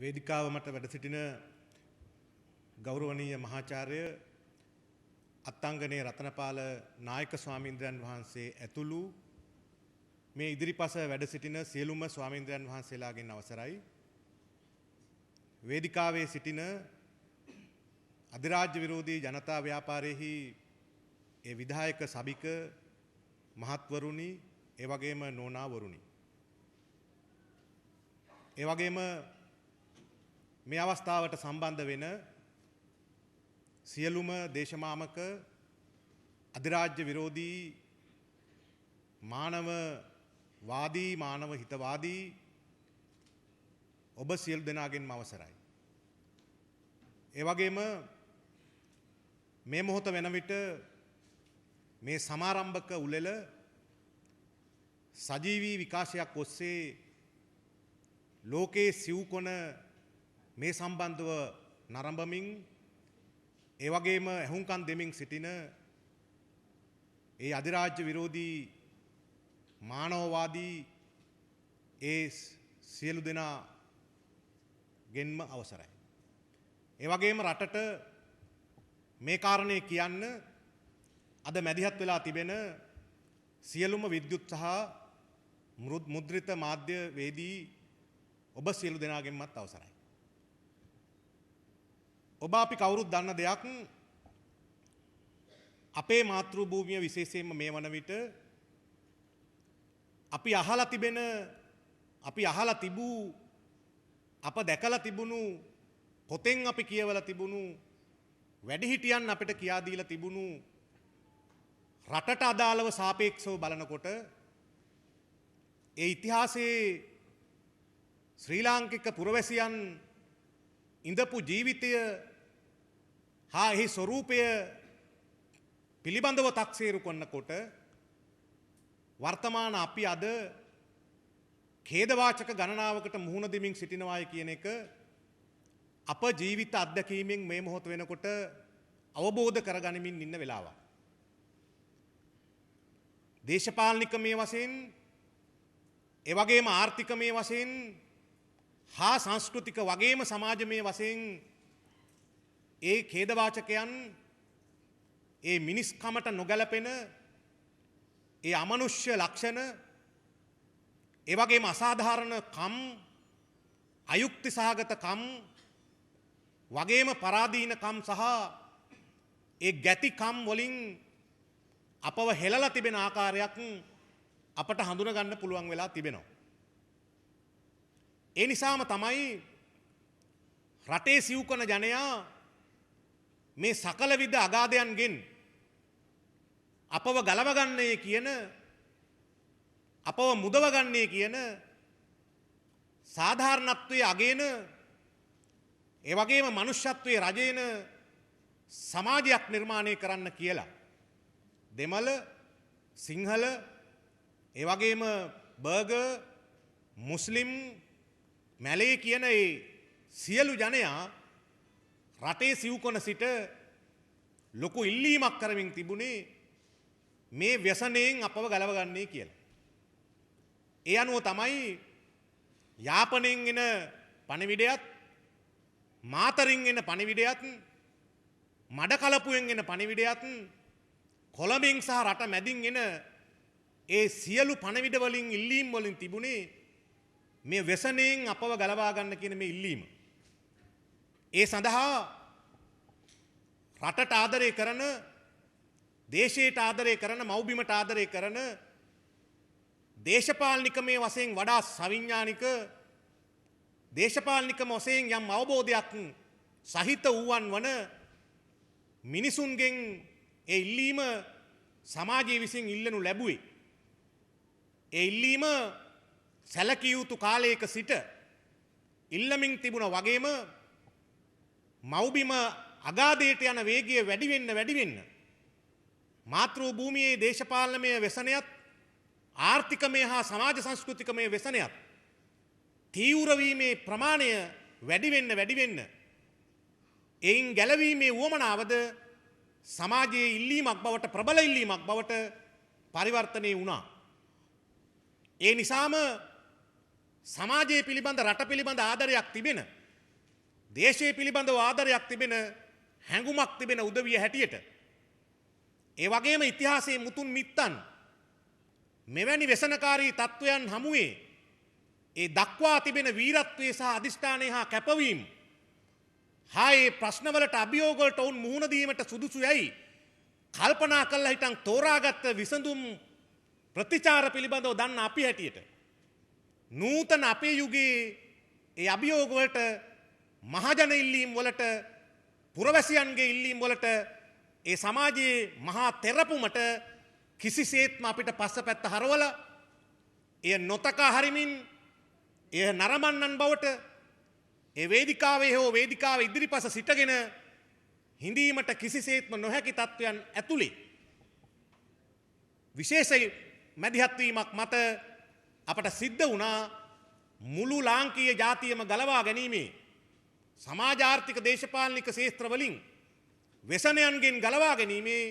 වේදිකාව මත වැඩ සිටින ගෞරවනීය මහාචාර්ය අත්අංගනේ රතනපාල නායක ස්වාමීන්ද්‍රයන් වහන්සේ ඇතුළු මේ ඉදිරිපස වැඩ සිටින සියලුම ස්වාමීන්ද්‍රයන් වහන්සේලාගෙන් අවසරයි. වේදිකාවේ සිටින අධිරාජ්‍ය විරෝධී ජනතා ව්‍යාපාරයේහි ඒ විධායක සභික මහත්වරුනි ඒ වගේම නෝනාවරුනි ඒ වගේම මේ අවස්ථාවට සම්බන්ධ වෙන සියලුම දේශමාමක අධිරාජ්‍ය විරෝධී මානවවාදී මානව හිතවාදී ඔබ සියලු දෙනාගෙන්ම අවසරයි. ඒ වගේම මේ මොහොත වෙන විට මේ සමාරම්භක උළෙල සජීවී විකාශයක් ඔස්සේ ලෝකයේ සිව්කොන මේ සම්බන්ධව නරඹමින් ඒ වගේම ඇහුම්කන් දෙමින් සිටින ඒ අධිරාජ්‍ය විරෝධී මානවවාදී ඒ සියලු දෙනා ගෙන්ම අවසරයි. ඒ වගේම රටට මේ කාරණේ කියන්න අද මැදිහත් වෙලා තිබෙන සියලුම විද්‍යුත් සහ මුද්‍රිත මාධ්‍ය වේදී ඔබ සියලු දෙනාගෙන්මත් අවසරයි. ඔබ අපි කවුරුත් දන්න දෙයක් අපේ මාතෘ භූමිය විශේෂයෙන්ම මේ වන විට අපි අහලා තිබූ අප දැකලා තිබුණු පොතෙන් අපි කියවලා තිබුණු වැඩිහිටියන් අපිට කියා දීලා තිබුණු රටට අදාළව සාපේක්ෂව බලනකොට ඒ ඉතිහාසයේ ශ්‍රී ලාංකික පුරවැසියන් ඉඳපු ජීවිතය හා එහි ස්වරූපය පිළිබඳව තක්සේරු කරනකොට වර්තමාන අපි අද ඛේදවාචක ගණනාවකට මුහුණ දෙමින් සිටිනවායි කියන එක අප ජීවිත අත්දැකීමෙන් මේ මොහොත වෙනකොට අවබෝධ කරගනිමින් ඉන්න වෙලාවක්. දේශපාලනිකමය වශයෙන් ඒ වගේම ආර්ථිකමය වශයෙන් හා සංස්කෘතික වගේම සමාජමය වශයෙන් ඒ ඛේදවාචකයන් ඒ මිනිස්කමට නොගැලපෙන ඒ අමනුෂ්‍ය ලක්ෂණ ඒ වගේම අසාධාරණ කම් අයුක්ති සහගත කම් වගේම පරාදීන කම් සහ ඒ ගැති කම් වලින් අපව හෙළලා තිබෙන ආකාරයක් අපට හඳුනා ගන්න පුළුවන් වෙලා තිබෙනවා. ඒ නිසාම තමයි රටේ සිව්කන ජනයා මේ සකල විද අගාධයන්ගෙන් අපව ගලවගන්නේ කියන අපව මුදවගන්නේ කියන සාධාරණත්වයේ අගයන ඒ වගේම මනුෂ්‍යත්වයේ රජයන සමාජයක් නිර්මාණය කරන්න කියලා දෙමළ සිංහල ඒ වගේම බර්ගර් මුස්ලිම් මැලේ කියන ඒ සියලු ජනයා රටේ සිව්කොන සිට ලොකු ඉල්ලීමක් කරමින් තිබුණේ මේ ව්‍යසනයෙන් අපව ගලවගන්නේ කියලා. ඒ අනුව තමයි යාපනයෙන් එන පණිවිඩයත් මාතරින් එන පණිවිඩයත් මඩකලපුවෙන් එන පණිවිඩයත් කොළඹින් සහ රට මැදින් එන ඒ සියලු පණවිඩ වලින් ඉල්ලීම් වලින් තිබුණේ මේ ව්‍යසනයෙන් අපව ගලවා ගන්න කියන මේ ඉල්ලීම. ඒ සඳහා රටට ආදරය කරන, දේශයට ආදරය කරන, මව්බිමට ආදරය කරන දේශපාලනිකමේ වශයෙන් වඩා සවිඥානික දේශපාලනිකම වශයෙන් යම් අවබෝධයක් සහිත වූවන් වන මිනිසුන්ගෙන් ඒ ඉල්ලීම සමාජයේ විසින් ඉල්ලනු ලැබුවේ. ඒ ඉල්ලීම සැලකිය යුතු කාලයක සිට ඉල්ලමින් තිබුණ වගේම මව්බිම අගාධයට යන වේගය වැඩි වෙන්න මාතෘ භූමියේ දේශපාලනමය ව්‍යසනයත් ආර්ථිකමය හා සමාජ සංස්කෘතිකමය ව්‍යසනයත් තීව්‍ර වීමේ ප්‍රමාණය වැඩි වෙන්න එයින් ගැලවීමේ උවමනාවද සමාජයේ ඉල්ලීමක් බවට ප්‍රබල ඉල්ලීමක් බවට පරිවර්තනය වුණා. ඒ නිසාම සමාජයේ පිළිබඳ රට පිළිබඳ ආදරයක් තිබෙන දේශයේ පිළිබඳව ආදරයක් තිබෙන හැඟුමක් තිබෙන උදවිය හැටියට ඒ වගේම ඉතිහාසයේ මුතුන් මිත්තන් මෙවැනි व्यसनකාරී තත්වයන් හමුවේ ඒ දක්වා තිබෙන වීරත්වයේ සහ අධිෂ්ඨානයේ හා කැපවීම හා ඒ ප්‍රශ්නවලට අභියෝග වලට ඔවුන් මුහුණ දීමට සුදුසු යයි කල්පනා කළා හිටන් තෝරාගත් විසඳුම් ප්‍රතිචාර පිළිබඳව දන්න අපි හැටියට නූතන අපේ යුගයේ ඒ අභියෝග වලට මහජන ඉල්ලීම් වලට පුරවැසියන්ගේ ඉල්ලීම් වලට ඒ සමාජයේ මහා තෙරපුමට කිසිසේත්ම අපිට පස්සපැත්ත හරවලා එය නොතකා හරිමින් එය නරඹන්නන් බවට ඒ වේදිකාවේ හෝ වේදිකාවේ ඉදිරිපස සිටගෙන හිඳීමට කිසිසේත්ම නොහැකි තත්වයන් ඇතුළේ විශේෂ මැදිහත් වීමක් මත අපට සිද්ධ වුණා මුළු ලාංකීය ජාතියම ගලවා ගැනීමේ සමාජාර්ථික දේශපාලනික ශේත්‍ර වලින් व्यसनයන්ගෙන් ගලවා ගැනීමේ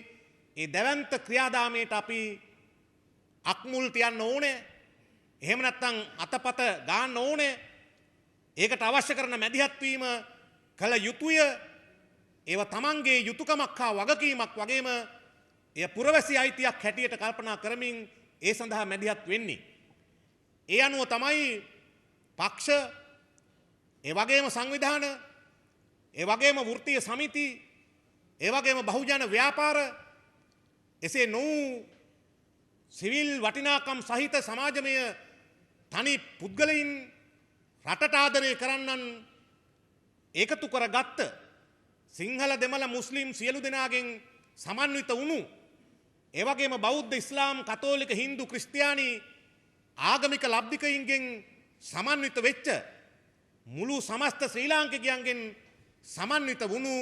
ඒ දැවැන්ත ක්‍රියාදාමයට අපි අක්මුල් තියන්න ඕනේ. එහෙම නැත්නම් අතපත ගන්න ඕනේ. ඒකට අවශ්‍ය කරන මැදිහත් වීම කළ යුතුය. ඒව තමන්ගේ යුතුයකමක් හා වගකීමක් වගේම එය පුරවැසි අයිතියක් හැටියට කල්පනා කරමින් ඒ සඳහා මැදිහත් වෙන්නේ. ඒ අනුව තමයි පක්ෂ ඒ වගේම සංවිධාන ඒ වගේම වෘත්තීය සමිති ඒ වගේම බහුජන ව්‍යාපාර එසේ නොවූ සිවිල් වටිනාකම් සහිත සමාජමය තනි පුද්ගලයින් රටට ආදරය කරන්නන් ඒකතු කරගත්ත සිංහල දෙමළ මුස්ලිම් සියලු දෙනාගෙන් සමන්විත වුණු ඒ වගේම බෞද්ධ ඉස්ලාම් කතෝලික හින්දු ක්‍රිස්තියානි ආගමික ලබ්ධිකයින්ගෙන් සමන්විත වෙච්ච මුළු සමස්ත ශ්‍රී ලාංකිකයන්ගෙන් සමන්විත වුණු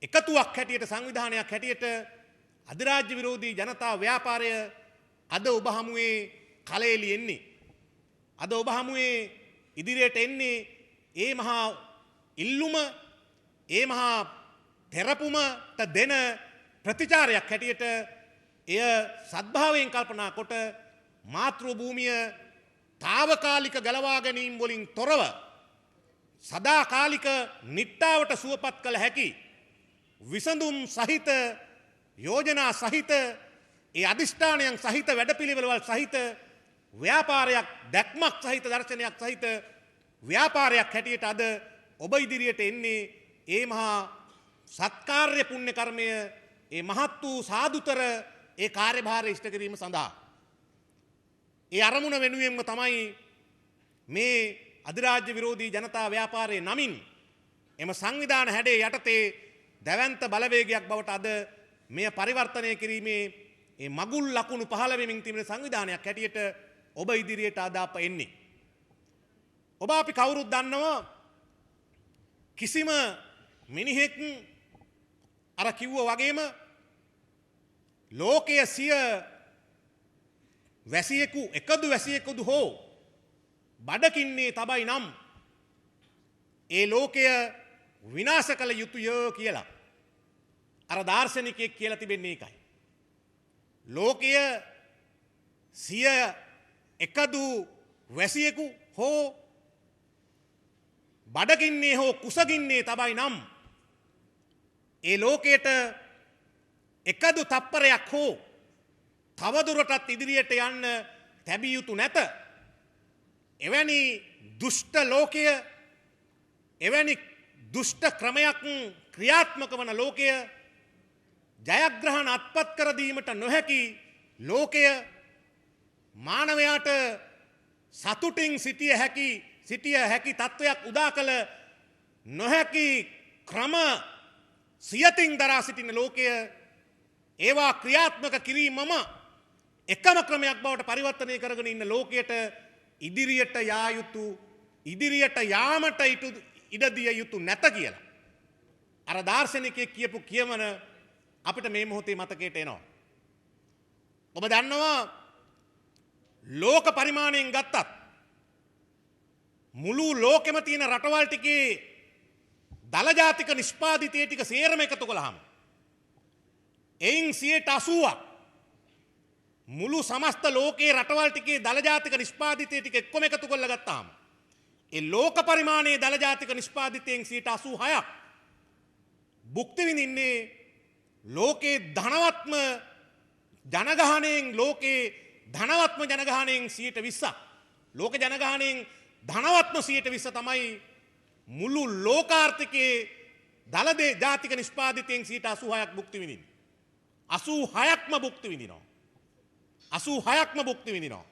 එකතුවක් හැටියට සංවිධානයක් හැටියට අධිරාජ්‍ය විරෝධී ජනතා ව්‍යාපාරය අද ඔබ හමුවේ කලෙලි එන්නේ. අද ඔබ හමුවේ ඉදිරියට එන්නේ ඒ මහා ඉල්ලුම ඒ මහා තෙරපුමට දෙන ප්‍රතිචාරයක් හැටියට එය සද්භාවයෙන් කල්පනා කොට මාතෘ භූමිය తాවකාලික ගලවා ගැනීම වලින් තොරව සදාකාලික නිට්ටාවට සුවපත් කළ හැකි විසඳුම් සහිත යෝජනා සහිත ඒ අධිෂ්ඨානයන් සහිත වැඩපිළිවෙළවල් සහිත ව්‍යාපාරයක් දැක්මක් සහිත දර්ශනයක් සහිත ව්‍යාපාරයක් හැටියට අද ඔබ ඉදිරියට එන්නේ ඒ මහා සත්කාර්ය පුණ්‍ය කර්මය ඒ මහත් වූ සාදුතර ඒ කාර්යභාරය ඉෂ්ට කිරීම සඳහා ඒ අරමුණ වෙනුවෙන්ම තමයි මේ අධිරාජ්‍ය විරෝධී ජනතා ව්‍යාපාරයේ නමින් එම සංවිධාන හැඩේ යටතේ දැවැන්ත බලවේගයක් බවට අද මෙය පරිවර්තනය කිරීමේ ඒ මගුල් ලකුණු පහළ වෙමින් තිබෙන සංවිධානයක් හැටියට ඔබ ඉදිරියට අද අප එන්නේ. ඔබ අපි කවුරුත් දන්නවා කිසිම මිනිහෙක් අර කිව්වා වගේම ලෝකයේ සිය වැසියෙකු එකදු වැසියෙකුදු හෝ බඩකින්නේ තබයි නම් ඒ ලෝකය විනාශ කළ යුතුය කියලා අර දාර්ශනිකයෙක් කියලා තිබෙන්නේ ඒකයි. ලෝකය සිය එකදු වැසියෙකු හෝ බඩගින්නේ හෝ කුසගින්නේ තබයි නම් ඒ ලෝකයට එකදු තප්පරයක් හෝ තවදුරටත් ඉදිරියට යන්න තැබිය යුතු නැත. එවැනි දුෂ්ට ලෝකය එවැනි දුෂ්ට ක්‍රමයක් ක්‍රියාත්මක වන ලෝකය ජයග්‍රහණ අත්පත් කර දීමට නොහැකි ලෝකය මානවයාට සතුටින් සිටිය හැකි තත්වයක් උදා කළ නොහැකි ක්‍රම සියතින් දරා සිටින ලෝකය ඒවා ක්‍රියාත්මක කිරීමම එකම ක්‍රමයක් බවට පරිවර්තනය කරගෙන ඉන්න ලෝකයට ඉදිරියට යා යුතු ඉදිරියට යාමට ඉඩ දිය යුතු නැත කියලා. අර දාර්ශනිකයෙක් කියපු කියමන අපිට මේ මොහොතේ මතකයට එනවා. ඔබ දන්නවා ලෝක පරිමාණයෙන් ගත්තත් මුළු ලෝකෙම තියෙන රටවල් ටිකේ දල ජාතික නිෂ්පාදිතය ටික සේරම එකතු කළාම එයින් 80ක් මුළු සමස්ත ලෝකයේ රටවල් ටිකේ දල ජාතික නිෂ්පාදිතය ටික එක්කම එකතු කරලා ගත්තාම ඒ ලෝක පරිමාණයේ දළ ජාතික නිෂ්පාදිතයෙන් 86ක් භුක්ති විඳින්නේ ලෝකේ ධනවත්ම ජනගහණයෙන් ලෝකේ ධනවත්ම ජනගහණයෙන් 20%ක් ලෝක ජනගහණයෙන් ධනවත්ම 20% තමයි මුළු ලෝකාර්ථිකයේ දළ ජාතික නිෂ්පාදිතයෙන් 86ක් භුක්ති විඳින්නේ 86ක්ම භුක්ති විඳිනවා 86ක්ම භුක්ති විඳිනවා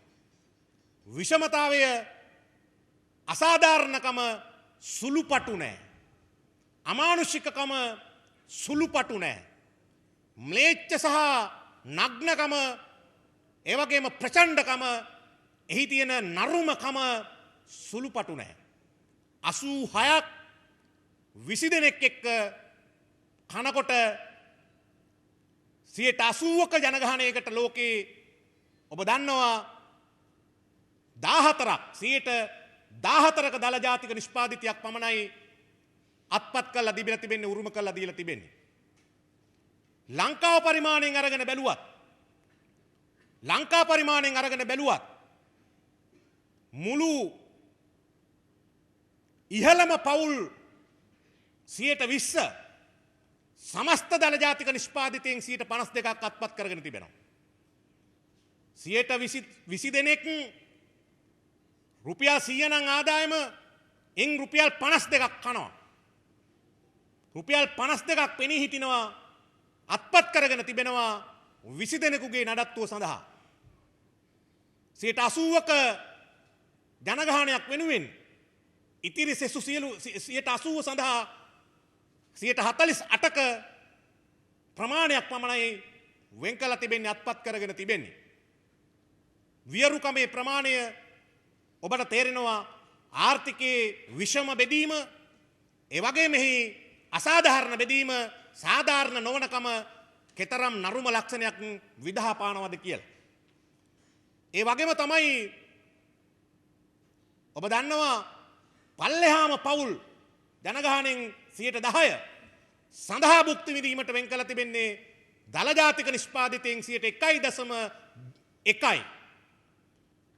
විෂමතාවය අසාධාරණකම සුළුපටු නැහැ අමානුෂිකකම සුළුපටු නැහැ ම්ලේච්ඡ සහ නග්නකම ඒ වගේම ප්‍රචණ්ඩකම එහි තියෙන නරුමකම සුළුපටු නැහැ 86ක් 20 දෙනෙක් එක්ක කනකොට 80ක ජනගහනයකට ලෝකේ ඔබ දන්නවා 14ක දළ ජාතික නිෂ්පාදිතයක් පමණයි අත්පත් කරලා දීලා තිබෙන්නේ උරුම කරලා දීලා තිබෙන්නේ ලංකාව පරිමාණයෙන් අරගෙන බැලුවත් මුළු ඉහළම පවුල් 120 සමස්ත දළ ජාතික නිෂ්පාදිතයෙන් 52ක් අත්පත් කරගෙන තිබෙනවා 120 දෙනෙක් රුපියල් 100 නම් ආදායම එන් රුපියල් 52ක් කනවා රුපියල් 52ක් පෙනී හිටිනවා අත්පත් කරගෙන තිබෙනවා 20 දෙනෙකුගේ නඩත්තුව සඳහා 80ක ජනගහනයක් වෙනුවෙන් ඉතිරි සෙසු සියලු 80 සඳහා 48ක ප්‍රමාණයක් පමණයි වෙන් කළ තිබෙන්නේ අත්පත් කරගෙන තිබෙන්නේ වියරුකමේ ප්‍රමාණය ඔබට තේරෙනවා ආර්ථිකයේ විෂම බෙදීම ඒ වගේම මෙහි අසාධාරණ බෙදීම සාධාරණ නොවනකම කෙතරම් නරුම ලක්ෂණයක් විදහා පානවද කියලා. ඒ වගේම තමයි ඔබ දන්නවා පල්ලෙහාම පවුල් ජනගහණයෙන් 10% සඳහා භුක්ති විඳීමට වෙන් කළ තිබෙන්නේ දළ ජාතික නිෂ්පාදිතයෙන් 1.1%.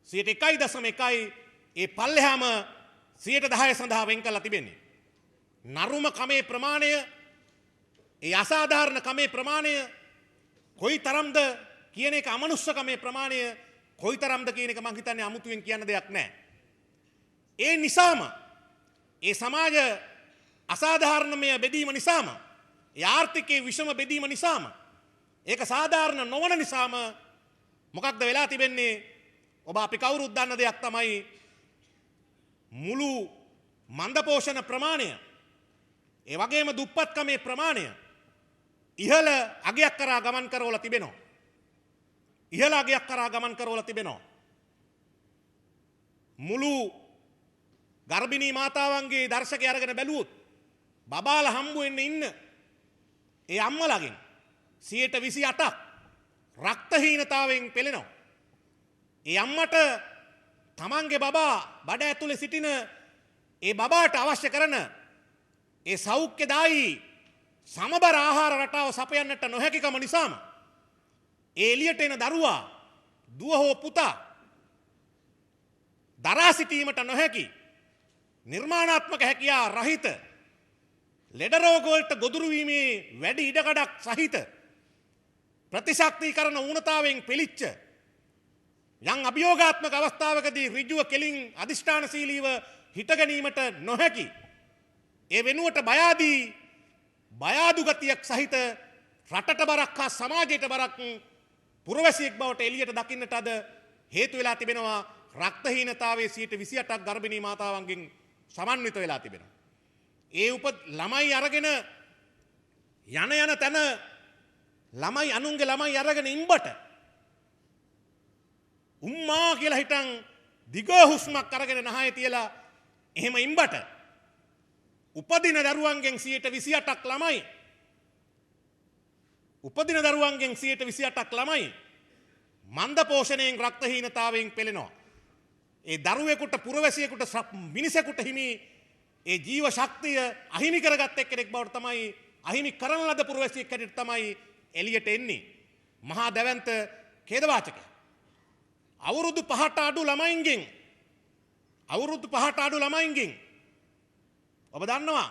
1.1% ඒ පල්ලෙහාම 10% සඳහා වෙන් කළ තිබෙන්නේ. නරුම කමේ ප්‍රමාණය ඒ අසාධාරණ කමේ ප්‍රමාණය කොයි තරම්ද කියන එක අමනුෂ්‍ය කමේ ප්‍රමාණය කොයි තරම්ද කියන එක මං හිතන්නේ අමුතුවෙන් කියන්න දෙයක් නැහැ. ඒ නිසාම ඒ සමාජ අසාධාරණමය බෙදීම නිසාම ඒ ආර්ථිකයේ විෂම බෙදීම නිසාම ඒක සාධාරණ නොවන නිසාම මොකක්ද වෙලා තිබෙන්නේ ඔබ අපි කවුරුත් දන්න දෙයක් තමයි මුළු මන්දපෝෂණ ප්‍රමාණය ඒ වගේම දුප්පත්කමේ ප්‍රමාණය ඉහළ අගයක් කරා ගමන් කරවලා තිබෙනවා. ඉහළ අගයක් කරා ගමන් කරවලා තිබෙනවා. මුළු ගර්භිණී මාතාවන්ගේ දර්ශකය අරගෙන බැලුවොත් බබාලා හම්බ වෙන්න ඉන්න ඒ අම්මලාගෙන් 28ක් රක්තහීනතාවයෙන් පෙළෙනවා. ඒ අම්මට තමන්ගේ බබා බඩ ඇතුලේ සිටින ඒ බබාට අවශ්‍ය කරන ඒ සෞඛ්‍යදායී සමබර ආහාර රටාව සපයන්නට නොහැකිකම නිසාම ඒ එළියට එන දරුවා දුව හෝ පුතා දරා සිටීමට නොහැකි නිර්මාණාත්මක හැකියා රහිත ලෙඩ රෝග වලට ගොදුරු වීමේ වැඩි ඉඩකඩක් සහිත ප්‍රතිශක්තිකරණ ඌනතාවයෙන් පිළිච්ච යම් අභියෝගාත්මක අවස්ථාවකදී ඍජුව කෙලින් අදිෂ්ඨානශීලීව හිට ගැනීමට නොහැකි ඒ වෙනුවට බයාදු ගතියක් සහිත රටට බරක් හා සමාජයට බරක් පුරවැසියෙක් බවට එළියට දකින්නට අද හේතු වෙලා තිබෙනවා රක්තහීනතාවයේ 28ක් ගර්භිණී මාතාවන්ගෙන් සමන්විත වෙලා තිබෙනවා. ඒ ළමයි අරගෙන යන තැන ළමයි අනුන්ගේ ළමයි අරගෙන ඉම්බට උම්මා කියලා හිටන් දිග හුස්මක් අරගෙන නහය තියලා එහෙම ඉම්බට උපදින දරුවන්ගෙන් 28ක් ළමයි උපදින දරුවන්ගෙන් 28ක් ළමයි මන්ද පෝෂණයෙන් රක්තහීනතාවයෙන් පෙළෙනවා. ඒ දරුවෙකුට පුරවැසියෙකුට මිනිසෙකුට හිමි ඒ ජීව ශක්තිය අහිමි කරගත් එක්කෙනෙක් බවට තමයි අහිමි කරන ලද පුරවැසියෙක් හැටියට තමයි එළියට එන්නේ. මහා දැවැන්ත ඛේදවාචකය. අවුරුදු 5ට අඩු ළමයින්ගෙන් අවුරුදු 5ට අඩු ළමයින්ගෙන් ඔබ දන්නවා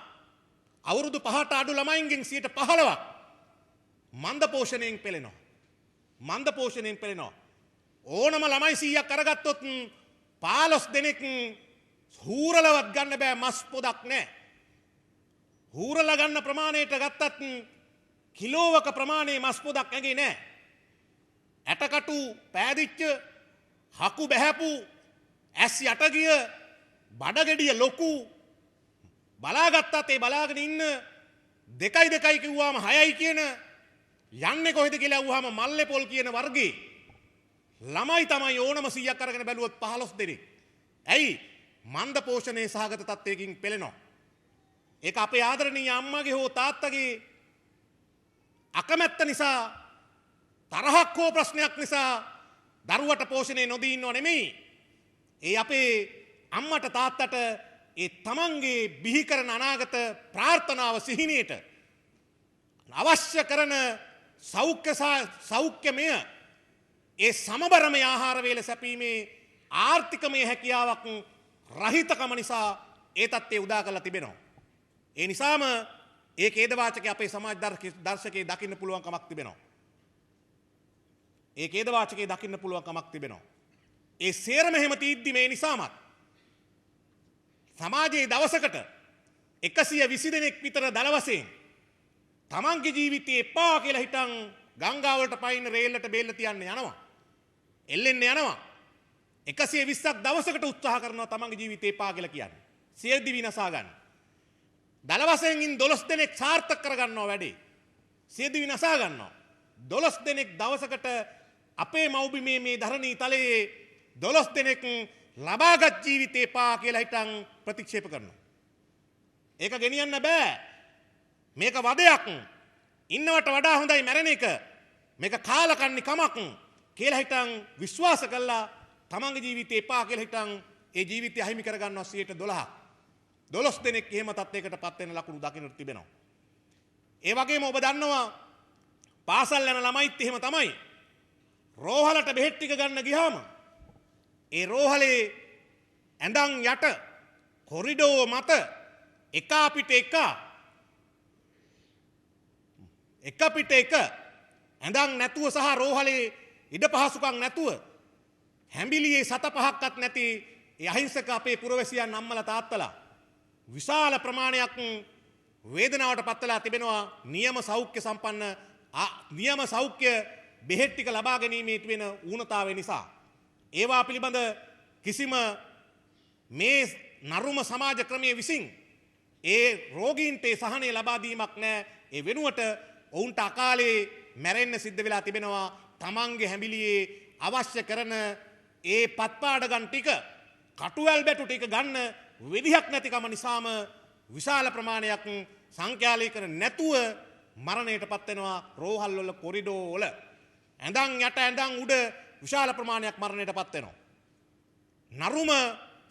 අවුරුදු 5ට අඩු ළමයින්ගෙන් 15ක් මන්ද පෝෂණයෙන් පෙළෙනවා. මන්ද පෝෂණයෙන් පෙළෙනවා. ඕනම ළමයි 100ක් අරගත්තොත් 15 දෙනෙක් හූරලවත් ගන්න බෑ මස් පොදක් නැහැ. හූරලා ගන්න ප්‍රමාණයට ගත්තත් කිලෝවක ප්‍රමාණයේ මස් පොදක් ඇගේ නැහැ. ඇටකටු පෑදිච්ච හකු බැහැපු ඇස් යට ගිය බඩගෙඩිය ලොකු බලාගත්තත් ඒ බලාගෙන ඉන්න 2 කිව්වාම 6යි කියන යන්නේ කොහෙද කියලා අහුවාම මල්ලේ පොල් කියන වර්ගේ ළමයි තමයි ඕනම 100ක් අරගෙන බැලුවොත් 15 දෙනෙක්. ඇයි? මන්ද පෝෂණයේ සහගත තත්වයකින් පෙළෙනවා. ඒක අපේ ආදරණීය අම්මගේ හෝ තාත්තගේ අකමැත්ත නිසා තරහක් හෝ ප්‍රශ්නයක් නිසා දරුවට පෝෂණය නොදී ඉන්නව නෙමෙයි. ඒ අපේ අම්මට තාත්තට ඒ තමන්ගේ බිහි කරන අනාගත ප්‍රාර්ථනාව සිහිනයට අවශ්‍ය කරන සෞඛ්‍යමය ඒ සමබරමය ආහාර වේල සැපීමේ ආර්ථිකමය හැකියාවක් රහිතකම නිසා ඒ තත්ත්වය උදා කරලා තිබෙනවා. ඒ නිසාම ඒ ඛේදවාචකයේ අපේ සමාජ දර්ශකයේ දකින්න පුළුවන් කමක් තිබෙනවා. ඒ ඛේදවාචකයේ දකින්න පුළුවන් කමක් තිබෙනවා. ඒ සේරම එහෙම තීද්දි මේ නිසාමත් සමාජයේ දවසකට 120 දෙනෙක් විතර දල වශයෙන් තමන්ගේ ජීවිතේ එපා කියලා හිටන් ගංගාවලට පයින් රේල්ලට බේල්ල තියන්න යනවා. එල්ලෙන්න යනවා. 120ක් දවසකට උත්සාහ කරනවා තමන්ගේ ජීවිතේ එපා කියලා කියන්නේ. සියදිවි විනාසා ගන්න. දල වශයෙන් ඉන් 12 දෙනෙක් සාර්ථක කරගන්නවා වැඩේ. සියදිවි විනාසා ගන්නවා. 12 දෙනෙක් දවසකට අපේ මව්බිමේ මේ ධරණී තලයේ 12 දෙනෙක් ලබාගත් ජීවිතේ එපා කියලා හිටන් ප්‍රතික්ෂේප කරනවා. ඒක ගෙනියන්න බෑ. මේක වදයක්. ඉන්නවට වඩා හොඳයි මැරෙන එක. මේක කාලකන්ණි කමක් කියලා හිටන් විශ්වාස කළා තමන්ගේ ජීවිතේ එපා කියලා හිටන් ඒ ජීවිතය අහිමි කරගන්නවා 12. 12 දෙනෙක් එහෙම තත්යකටපත් වෙන ලකුණු දකින්නට තිබෙනවා. ඒ වගේම ඔබ දන්නවා පාසල් යන ළමයිත් එහෙම තමයි. රෝහලට බෙහෙත් ටික ගන්න ගියාම ඒ රෝහලේ ඇඳන් යට කොරිඩෝ මත එක පිට එක ඇඳන් නැතුව සහ රෝහලේ ඉඩ පහසුකම් නැතුව හැඹිලියේ 7-5ක්වත් නැති ඒ අහිංසක අපේ පුරවැසියන් අම්මලා තාත්තලා විශාල ප්‍රමාණයක් වේදනාවට පත්වලා තිබෙනවා නියම සෞඛ්‍ය සම්පන්න නියම සෞඛ්‍ය බෙහෙත් ටික ලබා ගැනීමේ තිබෙන ඌනතාවය නිසා ඒවා පිළිබඳ කිසිම මේ නරුම සමාජ ක්‍රමයේ විසින් ඒ රෝගීන්ට සහනය ලබා දීමක් නැහැ. ඒ වෙනුවට ඔවුන්ට අකාලේ මැරෙන්න සිද්ධ වෙලා තිබෙනවා. තමන්ගේ හැඹිලියේ අවශ්‍ය කරන ඒ පත්පාඩගම් ටික කටුවැල් බැටු ටික ගන්න විදිහක් නැතිකම නිසාම විශාල ප්‍රමාණයක් සංඛ්‍යාලීකරණ නැතුව මරණයටපත් වෙනවා. රෝහල් වල කොරිඩෝ වල ඇඳන් යට ඇඳන් උඩ විශාල ප්‍රමාණයක් මරණයටපත් වෙනවා. නරුම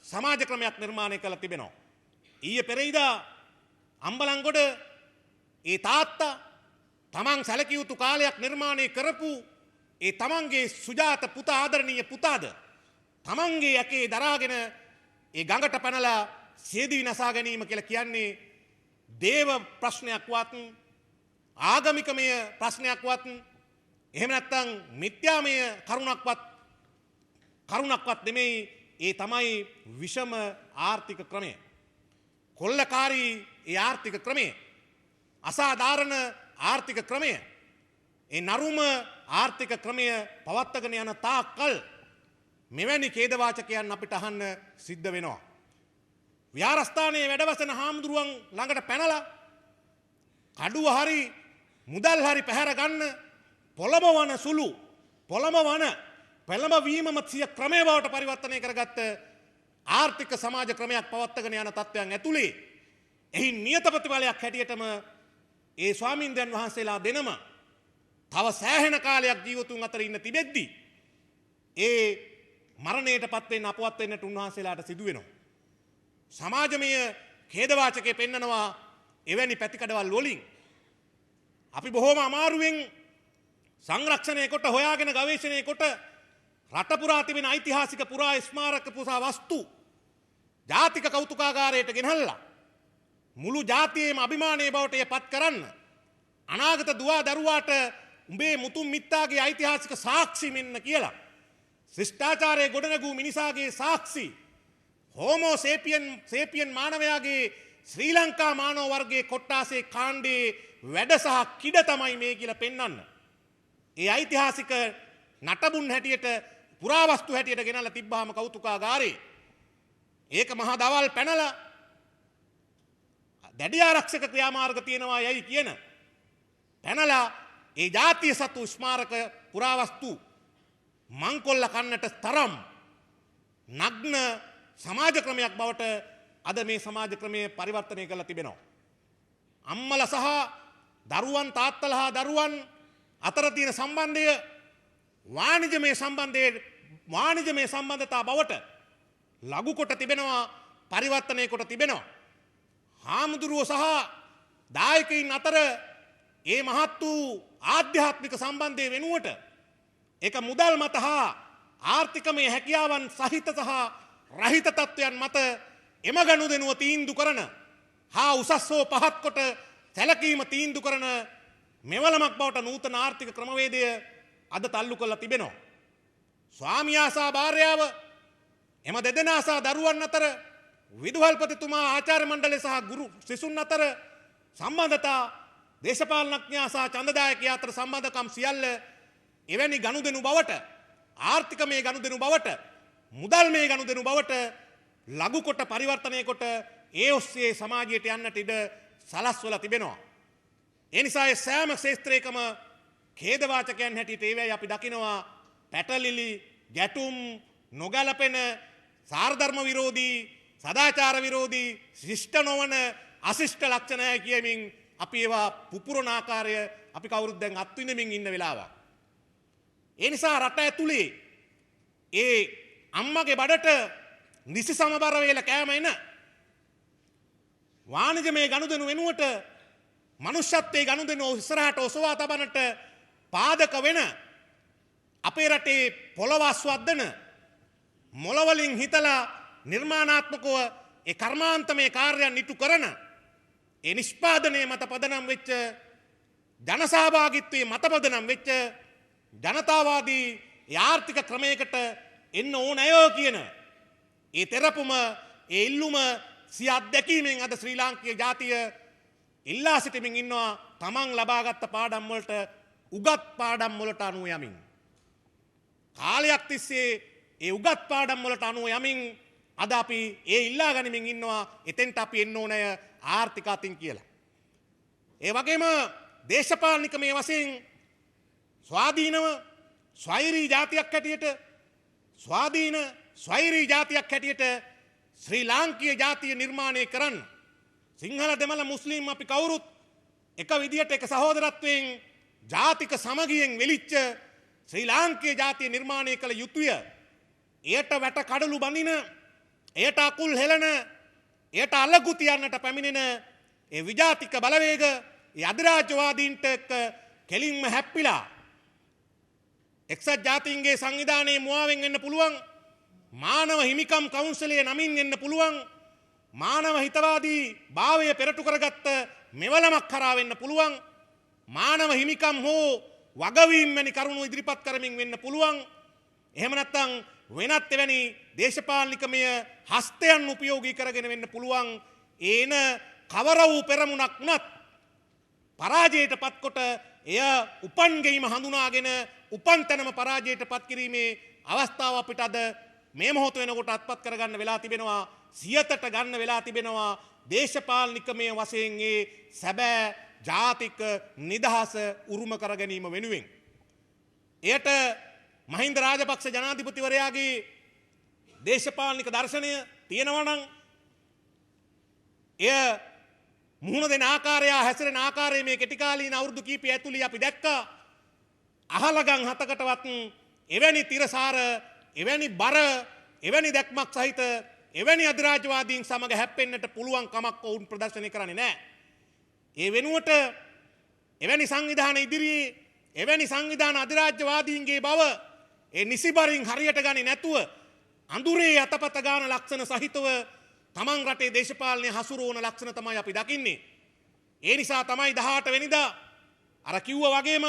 සමාජ ක්‍රමයක් නිර්මාණය කළ තිබෙනවා. ඊයේ පෙරේදා අම්බලන්ගොඩ ඒ තාත්තා තමන් සැලකිය යුතු කාලයක් නිර්මාණය කරපු ඒ තමන්ගේ සුජාත පුතා ආදරණීය පුතාද තමන්ගේ යකේ දරාගෙන ඒ ගඟට පැනලා සියදිවි නසා ගැනීම කියලා කියන්නේ දේව ප්‍රශ්නයක්වත් ආගමිකමය ප්‍රශ්නයක්වත් එහෙම නැත්නම් මිත්‍යාමය කරුණක්වත් නෙමෙයි. ඒ තමයි විෂම ආර්ථික ක්‍රමය. කොල්ලකාරී ඒ ආර්ථික ක්‍රමය. අසාධාරණ ආර්ථික ක්‍රමය. ඒ නරුම ආර්ථික ක්‍රමය පවත්වාගෙන යන තාක්කල් මෙවැනි ඛේදවාචකයන් අපිට අහන්න සිද්ධ වෙනවා. විහාරස්ථානයේ වැඩවසන හාමුදුරුවන් ළඟට පැනලා කඩුව හරි මුදල් හරි පැහැර ගන්න පොළඹවන සුළු පෙළඹවීමම සිය ක්‍රමය බවට පරිවර්තනය කරගත්ත ආර්ථික සමාජ ක්‍රමයක් පවත්වාගෙන යන තත්ත්වයන් ඇතුලේ එහි නියත ප්‍රතිඵලයක් හැටියටම ඒ ස්වාමීන්ද්‍රයන් වහන්සේලා දෙනම තව සෑහෙන කාලයක් ජීවතුන් අතර ඉන්න තිබෙද්දී ඒ මරණයටපත් වෙන්න අපවත් වෙන්නට උන්වහන්සේලාට සිදු වෙනවා. සමාජමය ඛේදවාචකයේ පෙන්නනවා එවැනි පැතිකඩවල් වලින් අපි බොහෝම අමාරුවෙන් සංරක්ෂණය කොට හොයාගෙන ගවේෂණය කොට රට පුරා තිබෙන ඓතිහාසික පුරා ස්මාරක පුසා වස්තු ජාතික කෞතුකාගාරයට ගෙනල්ලා මුළු ජාතියේම අභිමානයේ බවට පත් කරන්න අනාගත දුවා දරුවාට උඹේ මුතුන් මිත්තාගේ ඓතිහාසික සාක්ෂි මෙන්න කියලා ශිෂ්ටාචාරයේ ගොඩනැගූ මිනිසාගේ සාක්ෂි හෝමෝ සේපියන් මානවයාගේ ශ්‍රී ලංකා මානව වර්ගයේ කොට්ටාසේ කාණ්ඩේ වැඩ සහ කිඩ තමයි මේ කියලා පෙන්වන්න. ඒ ඓතිහාසික නටබුන් හැටියට පුරාවස්තු හැටියට ගෙනල්ලා තිබ්බාම කෞතුකාගාරේ ඒක මහා දවල් පැනලා දැඩි ආරක්ෂක ක්‍රියාමාර්ග තියෙනවා යයි කියන පැනලා ඒ ජාතිය සතු ස්මාරක පුරාවස්තු මංකොල්ල කන්නට තරම් නග්න සමාජ ක්‍රමයක් බවට අද මේ සමාජ ක්‍රමය පරිවර්තනය කරලා තිබෙනවා. අම්මලා සහ දරුවන් තාත්තලා හා දරුවන් අතර තියෙන සම්බන්ධය වාණිජමය සම්බන්ධතා බවට ලඝු කොට තිබෙනවා, පරිවර්තනය කොට තිබෙනවා. හාමුදුරුවෝ සහ දායකයින් අතර ඒ මහත් වූ ආධ්‍යාත්මික සම්බන්ධය වෙනුවට ඒක මුදල් මත හා ආර්ථිකමය හැකියාවන් සහිත සහ රහිත තත්ත්වයන් මත එම ගනුදෙනුව තීන්දු කරන හා උසස් හෝ පහත් කොට සැලකීම තීන්දු කරන මෙවලමක් බවට නූතන ආර්ථික ක්‍රමවේදය අද තල්ලු කරලා තිබෙනවා. ස්වාමියා සහ භාර්යාව එම දෙදෙනා සහ දරුවන් අතර විදුහල්පතිතුමා ආචාර්ය මණ්ඩලය සහ ගුරු සිසුන් අතර සම්බන්ධතා දේශපාලනඥයා සහ ඡන්දදායකයා අතර සම්බන්ධකම් සියල්ල එවැනි ගනුදෙනු බවට ආර්ථිකමය ගනුදෙනු බවට මුදල්මය ගනුදෙනු බවට ලඝු කොට පරිවර්තනය කොට ඒ ඔස්සේ සමාජයට යන්නට ඉඩ සලස්වලා තිබෙනවා. ඒ නිසා ඒ සෑම ක්ෂේත්‍රයකම ඛේදවාචකයන් හැටියට ඒවැයි අපි දකිනවා පැටලිලි ගැටුම් නොගැලපෙන සාරධර්ම විරෝධී සදාචාර විරෝධී ශිෂ්ට නොවන අශිෂ්ට ලක්ෂණය කියමින් අපි ඒවා පුපුරන ආකාරය අපි කවුරුත් දැන් අත්විඳමින් ඉන්න වෙලාවක්. ඒ නිසා රට ඇතුලේ ඒ අම්මගේ බඩට නිසි සමබර වේලා කෑම එන වාණිජමය ගනුදෙනු වෙනුවට මනුෂ්‍යත්වයේ ගනුදෙනු ඉස්සරහට ඔසවා තබන්නට පාදක වෙන අපේ රටේ පොළව අස්වද්දන මොළවලින් හිතලා නිර්මාණාත්මකව ඒ කර්මාන්තමය කාර්යයන් ඉටු කරන ඒ නිෂ්පාදනයේ මත පදනම් වෙච්ච ජනසහභාගීත්වයේ මත පදනම් වෙච්ච ජනතාවාදී ආර්ථික ක්‍රමයකට එන්න ඕනෑය කියන ඒ තෙරපුම ඒ ඉල්ලුම සිය අත්දැකීමෙන් අද ශ්‍රී ලාංකීය ජාතිය ඉල්ලා සිටමින් ඉන්නවා තමන් ලබාගත් පාඩම් වලට උගත් පාඩම් වලට අනුව යමින්. කාලයක් තිස්සේ ඒ උගත් පාඩම් වලට අනුව යමින් අද අපි ඒ ඉල්ලා ගනිමින් ඉන්නවා එතෙන්ට අපි එන්න ඕනෑ ආර්ථික අතින් කියලා. ඒ වගේම දේශපාලනිකමය වශයෙන් ස්වාධීනව ස්වෛරී ජාතියක් හැටියට ස්වාධීන ස්වෛරී ජාතියක් හැටියට ශ්‍රී ලාංකීය ජාතිය නිර්මාණය කරන්න සිංහල දෙමළ මුස්ලිම් අපි කවුරුත් එක විදියට එක සහෝදරත්වයෙන් ජාතික සමගියෙන් වෙලිච්ච ශ්‍රී ලාංකීය ජාතිය නිර්මාණය කළ යුතුය. එයට වැට කඩලු බඳින, එයට අකුල් හෙලන, එයට අලගු තියන්නට පැමිණෙන ඒ විජාතික බලවේග ඒ අධිරාජ්‍යවාදීන්ට එක්ක කෙලින්ම හැප්පිලා එක්සත් ජාතීන්ගේ සංවිධානයේ මුවාවෙන් වෙන්න පුළුවන්, මානව හිමිකම් කවුන්සිලයේ නමින් එන්න පුළුවන්, මානව හිතවාදී භාවය පෙරටු කරගත්ත මෙවලමක් කරා වෙන්න පුළුවන්, මානව හිමිකම් හෝ වගවීම් වැනි කරුණු ඉදිරිපත් කරමින් වෙන්න පුළුවන්. එහෙම නැත්නම් වෙනත් එවැනි දේශපාලනිකමය හස්තයන් උපයෝගී කරගෙන වෙන්න පුළුවන්. ඒන කවර වූ පෙරමුණක් වුණත් පරාජයට පත්කොට එය උපන් ගෙයිම හඳුනාගෙන උපන් තැනම පරාජයට පත් කිරීමේ අවස්ථාව අපිට අද මේ මොහොත වෙනකොට අත්පත් කරගන්න වෙලා තිබෙනවා. සියතට ගන්න වෙලා තිබෙනවා. දේශපාලනිකමය වශයෙන් ඒ සැබෑ ජාතික නිදහස උරුම කර ගැනීම වෙනුවෙන්. එයට මහින්ද රාජපක්ෂ ජනාධිපතිවරයාගේ දේශපාලනික දර්ශනය තියෙනවා නම් එය මුහුණ දෙන ආකාරය හැසිරෙන ආකාරය මේ කෙටි කාලීන අවුරුදු කිහිපය ඇතුළේ අපි දැක්කා. අහලගම් හතකටවත් එවැනි තිරසාර, එවැනි බර, එවැනි දැක්මක් සහිත එවැනි අධිරාජ්‍යවාදීන් සමග හැප්පෙන්නට පුළුවන් කමක් ඔවුන් ප්‍රදර්ශනය කරන්නේ නැහැ. ඒ වෙනුවට එවැනි සංවිධාන ඉදිරියේ එවැනි සංවිධාන අධිරාජ්‍යවාදීන්ගේ බව ඒ නිසිබරින් හරියට ගන්නේ නැතුව අඳුරේ අතපත ගාන ලක්ෂණ සහිතව තමන් රටේ දේශපාලනය හසුරුවන ලක්ෂණ තමයි අපි දකින්නේ. ඒ නිසා තමයි 18 වෙනිදා අර කිව්වා වගේම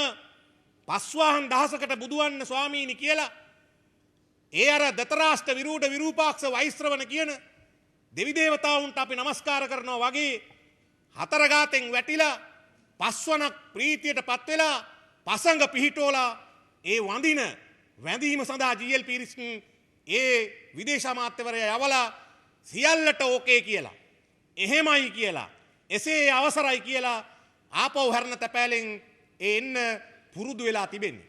පස්වාහන් දහසකට බුදුවන්න ස්වාමීනි කියලා ඒ අර දතරාෂ්ට විරූඪ විරූපාක්ෂ වෛශ්‍රවණ කියන දෙවි දේවතාවුන්ට අපි නමස්කාර කරනවා වගේ හතර ගාතෙන් වැටිලා පස්වනක් ප්‍රීතියට පත් වෙලා පසංග පිහිටෝලා ඒ වඳින වැඳීම සඳහා ජී.එල්. පීරිස් ඒ විදේශ අමාත්‍යවරයා යවලා සියල්ලට ඕකේ කියලා එහෙමයි කියලා එසේ අවසරයි කියලා ආපහු හැරෙන තැපෑලෙන් එන්න පුරුදු වෙලා තිබෙන්නේ.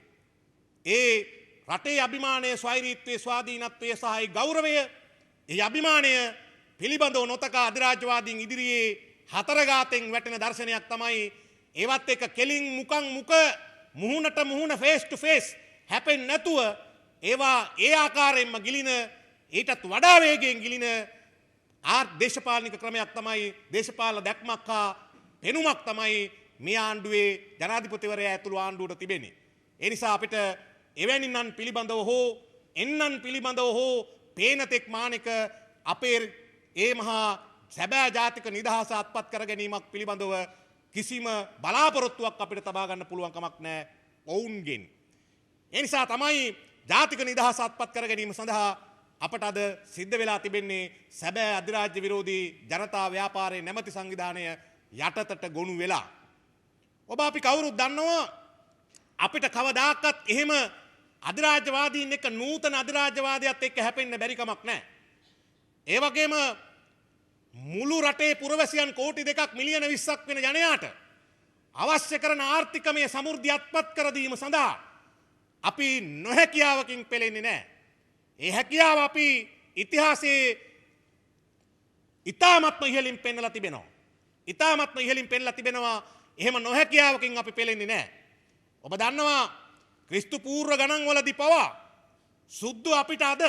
ඒ රටේ අභිමානය ස්වෛරීත්වයේ ස්වාධීනත්වයේ සහ ඒ ගෞරවය ඒ අභිමානය පිළිබඳව නොතකා අධිරාජ්‍යවාදීන් ඉදිරියේ හතර ගාතෙන් වැටෙන දර්ශනයක් තමයි ඒවත් එක කෙලින් මුකන් මුක මුහුණට මුහුණ ෆේස් ටු ෆේස් හැපෙන්නේ නැතුව ඒවා ඒ ආකාරයෙන්ම ගිලින ඊටත් වඩා වේගයෙන් ගිලින දේශපාලනික ක්‍රමයක් තමයි දේශපාලන දැක්මක් හා පෙනුමක් තමයි මේ ආණ්ඩුවේ ජනාධිපතිවරයා ඇතුළු ආණ්ඩුවට තිබෙන්නේ. ඒ නිසා අපිට එවැනින්නන් පිළිබඳව හෝ එන්නන් පිළිබඳව හෝ පේනතෙක් මානෙක අපේ ඒ මහා සැබෑ ජාතික නිදහස අත්පත් කර ගැනීමක් පිළිබඳව කිසිම බලාපොරොත්තුවක් අපිට තබා ගන්න පුළුවන් කමක් නැහැ ඔවුන්ගෙන්. ඒ නිසා තමයි ජාතික නිදහස අත්පත් කර ගැනීම සඳහා අපට අද සිද්ධ වෙලා තිබෙන්නේ සැබෑ අධිරාජ්‍ය විරෝධී ජනතා ව්‍යාපාරයේ නැමැති සංවිධානය යටතට ගොනු වෙලා. ඔබ අපි කවුරුත් දන්නවා අපිට කවදාකවත් එහෙම අධිරාජ්‍යවාදීන් එක්ක නූතන අධිරාජ්‍යවාදයත් එක්ක හැපෙන්න බැරි කමක් නැහැ. ඒ වගේම මුළු රටේ පුරවැසියන් කෝටි 2 මිලියන 20ක් වෙන ජනයාට අවශ්‍ය කරන ආර්ථිකමය සමෘද්ධිය අත්පත් කර දීම සඳහා අපි නොහැකියාවකින් පෙළෙන්නේ නැහැ. ඒ හැකියාව අපි ඉතිහාසයේ ඉතාමත්ම ඉහළින් පෙන්වලා තිබෙනවා. ඉතාමත්ම ඉහළින් පෙන්වලා තිබෙනවා. එහෙම නොහැකියාවකින් අපි පෙළෙන්නේ නැහැ. ඔබ දන්නවා ක්‍රිස්තු පූර්ව ගණන් වලදී පවා සුද්ධ අපිට අද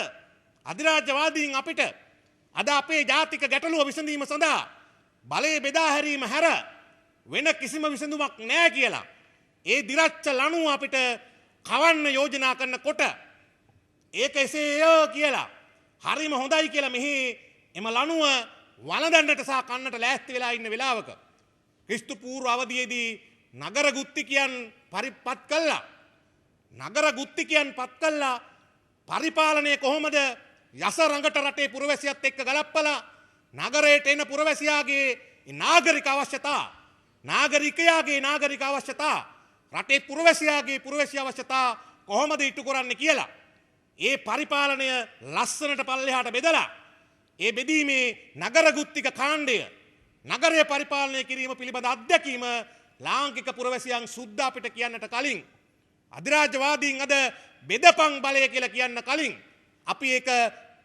අධිරාජ්‍යවාදීන් අපිට අද අපේ ජාතික ගැටලුව විසඳීම සඳහා බලය බෙදා හැරීම හැර වෙන කිසිම විසඳුමක් නැහැ කියලා ඒ දිරච්ච ලණුව අපිට කවන්න යෝජනා කරනකොට ඒක එසේය කියලා හරිම හොඳයි කියලා මෙහි එම ලණුව වළඳන්නට සහ කන්නට ලෑස්ති වෙලා ඉන්න වෙලාවක ක්‍රිස්තු පූර්ව අවධියේදී නගර ගුත්තිකයන් පරිපත් කළා. නගර ගුත්තිකයන් පත් කළා පරිපාලනය කොහොමද යස රඟට රටේ පුරවැසියත් එක්ක ගලප්පලා නගරයට එන පුරවැසියාගේ නාගරික අවශ්‍යතා නාගරිකයාගේ නාගරික අවශ්‍යතා රටේ පුරවැසියාගේ පුරවැසිය අවශ්‍යතා කොහොමද ඉටු කරන්නේ කියලා ඒ පරිපාලනය ලස්සනට පල්ලෙහාට බෙදලා ඒ බෙදීමේ නගර ගුත්තික කාණ්ඩය නගරය පරිපාලනය කිරීම පිළිබඳ අත්දැකීම ලාංකික පුරවැසියන් සුද්ධ අපිට කියන්නට කලින් අධිරාජ්‍යවාදීන් අද බෙදපං බලය කියලා කියන්න කලින් අපි ඒක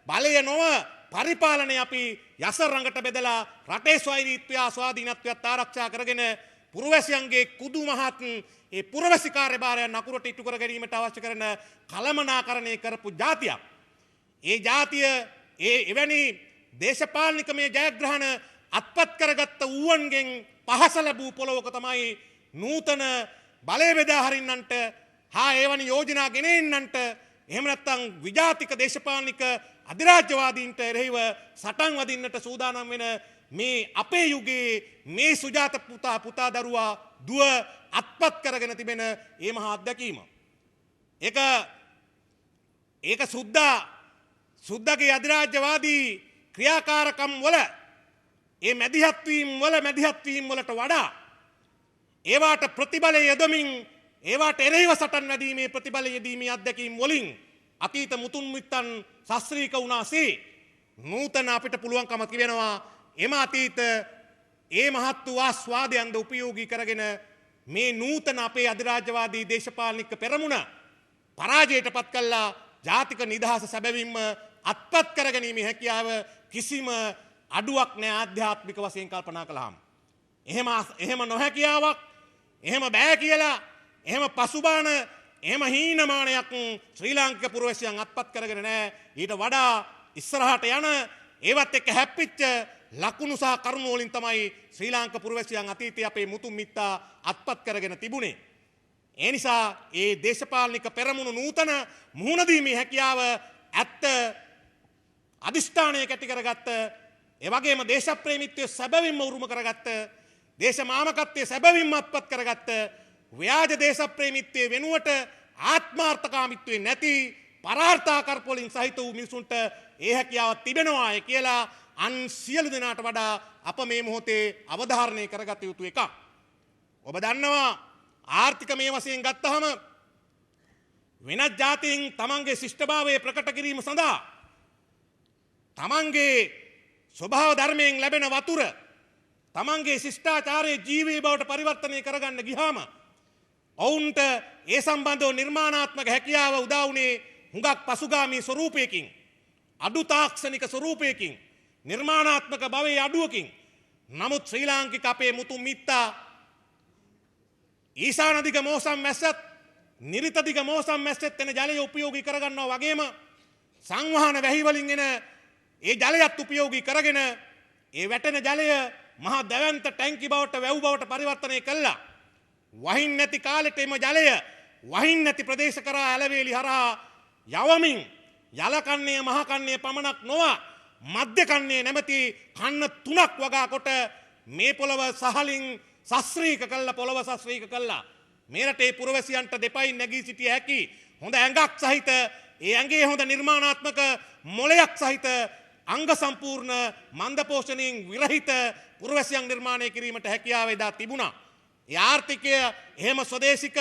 බලය නොව පරිපාලනය අපි යස රඟට බෙදලා රටේ ස්වෛරීත්වය ස්වාධීනත්වයත් ආරක්ෂා කරගෙන පුරවැසියන්ගේ කුදු මහත් ඒ පුරවැසි කාර්යභාරයන් අකුරට ඉටු කර ගැනීමට අවශ්‍ය කරන කළමනාකරණය කරපු ජාතියක්. ඒ ජාතිය ඒ එවැනි දේශපාලනිකමය ජයග්‍රහණ අත්පත් කරගත්ත ඌවන්ගෙන් පහස ලැබූ පොළොවක තමයි නූතන බලය බෙදා හරින්නන්ට හා එවැනි යෝජනා ගෙන එන්නන්ට එහෙම නැත්නම් විජාතික දේශපාලනික අධිරාජ්‍යවාදීන්ට එරෙහිව සටන් වදින්නට සූදානම් වෙන මේ අපේ යුගයේ මේ සුජාත පුතා දරුවා දුව අත්පත් කරගෙන තිබෙන මේ මහා අත්දැකීම. ඒක සුද්දාගේ අධිරාජ්‍යවාදී ක්‍රියාකාරකම් වල ඒ මැදිහත් වීම වලට වඩා ඒවාට ප්‍රතිබලය යොදමින් ඒවාට එරෙහිව සටන් වැදීමේ ප්‍රතිබල යෙදීමේ අත්දැකීම් වලින් අතීත මුතුන් මිත්තන් ශාස්ත්‍රීක වුණාසේ නූතන අපිට පුළුවන්කම තිබෙනවා එම අතීත ඒ මහත් වූ ආස්වාදයන්ද උපයෝගී කරගෙන මේ නූතන අපේ අධිරාජ්‍යවාදී දේශපාලනික පෙරමුණ පරාජයට පත් කළා ජාතික නිදහස සැබවින්ම අත්පත් කරගැනීමේ හැකියාව කිසිම අඩුවක් නැහැ ආධ්‍යාත්මික වශයෙන් කල්පනා කළාම. එහෙම නොහැකියාවක් එහෙම බෑ කියලා එහෙම පසුබාන එහෙම හීනමානයක් ශ්‍රී ලාංකික පුරවැසියන් අත්පත් කරගෙන නැහැ. ඊට වඩා ඉස්සරහට යන ඒවත් එක්ක හැප්පිච්ච ලකුණු සහ කරුණු වලින් තමයි ශ්‍රී ලාංකික පුරවැසියන් අතීතයේ අපේ මුතුන් මිත්තා අත්පත් කරගෙන තිබුණේ. ඒ නිසා ඒ දේශපාලනික පෙරමුණු නූතන මුහුණ දීමේ හැකියාව ඇත්ත අදිෂ්ඨානය කැටි කරගත්ත ඒ වගේම දේශප්‍රේමීත්වය සැබවින්ම උරුම කරගත්ත දේශමාමකත්වයේ සැබවින්ම අත්පත් කරගත්ත ව්‍යාජ දේශප්‍රේමීත්වයේ වෙනුවට ආත්මාර්ථකාමීත්වයේ නැති පරාර්ථාකල්ප වලින් සහිත වූ මිනිසුන්ට ඒ හැකියාව තිබෙනවායි කියලා අන් සියලු දෙනාට වඩා අප මේ මොහොතේ අවධාරණය කරගත යුතු එකක්. ඔබ දන්නවා ආර්ථික මේ වශයෙන් ගත්තහම වෙනත් ජාතීන් තමන්ගේ ශිෂ්ටභාවය ප්‍රකට කිරීම සඳහා තමන්ගේ ස්වභාව ධර්මයෙන් ලැබෙන වතුර තමන්ගේ ශිෂ්ටාචාරයේ ජීවී බවට පරිවර්තනය කරගන්න ගියාම ඔවුන්ට ඒ සම්බන්ධව නිර්මාණාත්මක හැකියාව උදා වුණේ හුඟක් පසුගාමී ස්වරූපයකින් අඩු තාක්ෂණික ස්වරූපයකින් නිර්මාණාත්මක භවයේ අඩුවකින්. නමුත් ශ්‍රී ලාංකික අපේ මුතු මිත්තා ඊශානදිග මෝසම් මැස්සත් නිරිතදිග මෝසම් මැස්සෙත් එන ජලය උපයෝගී කරගන්නවා වගේම සංවහන වැහි වලින් එන ඒ ජලයත් උපයෝගී කරගෙන ඒ වැටෙන ජලය මහා දැවැන්ත ටැංකි බවට වැව් බවට පරිවර්තනය කළා. වහින් නැති කාලෙට එම ජලය වහින් නැති ප්‍රදේශ කරා ඇලවේලි හරහා යවමින් යල කන්නේ මහ කන්නේ පමණක් නොව මධ්‍ය කන්නේ නැමැති කන්න තුනක් වගා කොට මේ පොළව සහලින් සස්ත්‍රීක කළා පොළව සස්ත්‍රීක කළා. මේ රටේ පුරවැසියන්ට දෙපයින් නැගී සිටිය හැකි හොඳ ඇඟක් සහිත ඒ ඇඟේ හොඳ නිර්මාණාත්මක මොළයක් සහිත අංග සම්පූර්ණ මන්ද පෝෂණයෙන් විරහිත පුරවැසියන් නිර්මාණය කිරීමට හැකියාව එදා තිබුණා. ඒ ආර්ථිකය එහෙම ස්වදේශික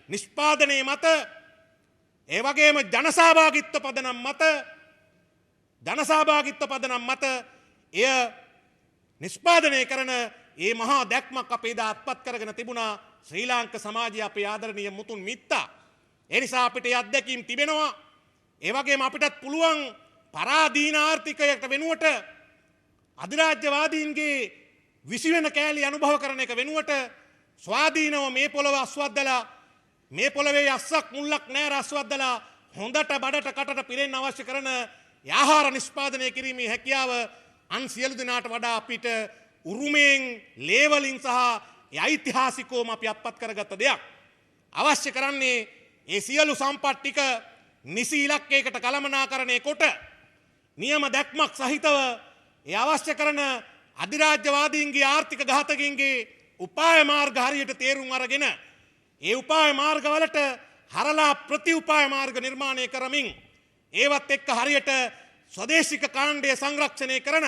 නිෂ්පාදනයේ මත ඒ වගේම ජනසහභාගීත්ව පදනම් මත එය නිෂ්පාදනය කරන ඒ මහා දැක්මක් අපේ දා අත්පත් කරගෙන තිබුණා ශ්‍රී ලාංක සමාජයේ අපේ ආදරණීය මුතුන් මිත්තා. ඒ නිසා අපිට ඒ අත්දැකීම් තිබෙනවා. ඒ වගේම අපිටත් පුළුවන් පරාදීන ආර්ථිකයකට වෙනුවට අධිරාජ්‍යවාදීන්ගේ විසිවෙන කෑලි අනුභව කරන එක වෙනුවට ස්වාධීනව මේ පොළව අස්වද්දලා මේ පොළවේ අස්සක් මුල්ලක් නෑර අස්වද්දලා හොඳට බඩට කටට පිරෙන්න අවශ්‍ය කරන ආහාර නිෂ්පාදනය කිරීමේ හැකියාව අන් සියලු දෙනාට වඩා අපිට උරුමයෙන් ලේවලින් සහ ඓතිහාසිකවම අපි අත්පත් කරගත්ත දෙයක්. අවශ්‍ය කරන්නේ ඒ සියලු සම්පත් ටික නිසි ඉලක්කයකට කළමනාකරණය කොට නියම දැක්මක් සහිතව ඒ අවශ්‍ය කරන අධිරාජ්‍යවාදීන්ගේ ආර්ථික ඝාතකයින්ගේ උපාය මාර්ග හරියට තේරුම් අරගෙන ඒ උපාය මාර්ගවලට හරලා ප්‍රති උපාය මාර්ග නිර්මාණය කරමින් ඒවත් එක්ක හරියට ස්වදේශික කාණ්ඩය සංරක්ෂණය කරන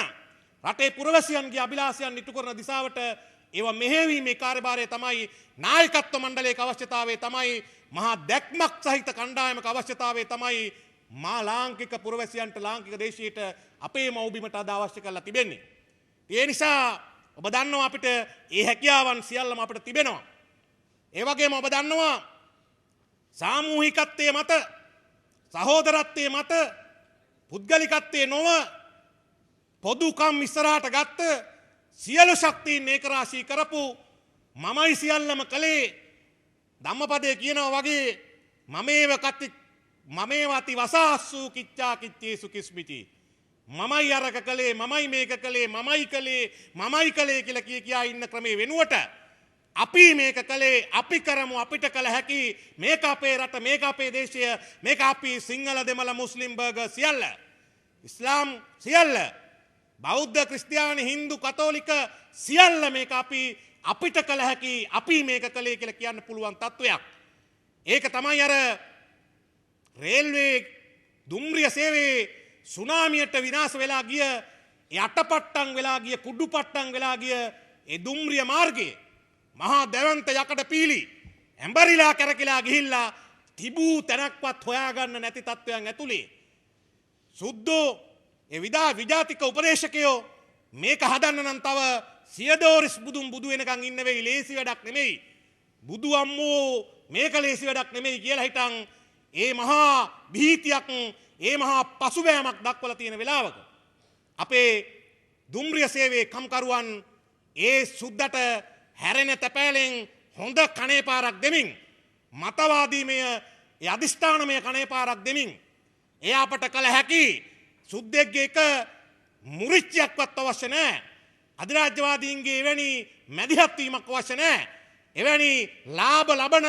රටේ පුරවැසියන්ගේ අභිලාෂයන් ඉටු කරන දිශාවට ඒවා මෙහෙයවීමේ කාර්යභාරය තමයි නායකත්ව මණ්ඩලයක අවශ්‍යතාවය තමයි මහා දැක්මක් සහිත කණ්ඩායමක අවශ්‍යතාවය තමයි මා ලාංකික පුරවැසියන්ට ලාංකික දේශයට අපේ මව්බිමට අද අවශ්‍ය කරලා තිබෙන්නේ. ඒ නිසා ඔබ දන්නවා අපිට ඒ හැකියාවන් සියල්ලම අපිට තිබෙනවා. ඒ වගේම ඔබ දන්නවා සාමූහිකත්වයේ මත සහෝදරත්වයේ මත පුද්ගලිකත්වයේ නොව පොදුකම් ඉස්සරහට ගත්ත සියලු ශක්තියින් ඒකරාශී කරපු මමයි සියල්ලම කළේ ධම්මපදයේ කියනවා වගේ මමේව අති වසාස්සු කිච්චා කිච්චේසු කිස්මිති මමයි අරක කළේ මමයි මේක කළේ මමයි කළේ කියලා කියා ඉන්න ක්‍රමේ වෙනුවට අපි මේක කළේ අපි කරමු අපිට කළ හැකි මේක අපේ රට මේක අපේ දේශය මේක අපි සිංහල දෙමළ මුස්ලිම් බර්ග සියල්ල ඉස්ලාම් සියල්ල බෞද්ධ ක්‍රිස්තියානි හින්දු කතෝලික සියල්ල මේක අපිට කළ හැකි අපි මේක කළේ කියලා කියන්න පුළුවන් තත්වයක්. ඒක තමයි අර රේල්වේ දුම්රිය සේවයේ සුනාමියට විනාශ වෙලා ගිය යටපට්ටම් වෙලා ගිය කුඩු පට්ටම් වෙලා ගිය ඒ දුම්රිය මාර්ගයේ මහා දැවන්ත යකඩ පීලි ඇඹරිලා කැරකිලා ගිහිල්ලා තිබූ තැනක්වත් හොයාගන්න නැති තත්වයන් ඇතුලේ සුද්දෝ ඒ විජාතික උපදේශකයෝ මේක හදන්න නම් තව සියදෝරිස් බුදුන් බුදු වෙනකන් ඉන්න වෙයි ලේසි වැඩක් නෙමෙයි බුදු අම්මෝ මේක ලේසි වැඩක් නෙමෙයි කියලා හිටන් ඒ මහා භීතියක් ඒ මහා පසුබෑමක් දක්වලා තියෙන වෙලාවක අපේ දුම්රිය සේවයේ කම්කරුවන් ඒ සුද්දට හැරෙන තැපෑලෙන් හොඳ කණේපාරක් දෙමින් මතවාදීමය ඒ අධිෂ්ඨානමය කණේපාරක් දෙමින් එය අපට කළ හැකි සුද්දෙක්ගේ එක මුරිච්චයක්වත් අවශ්‍ය නැහැ. අධිරාජ්‍යවාදීන්ගේ එවැනි මැදිහත් වීමක් අවශ්‍ය නැහැ. එවැනි ලාභ ලබන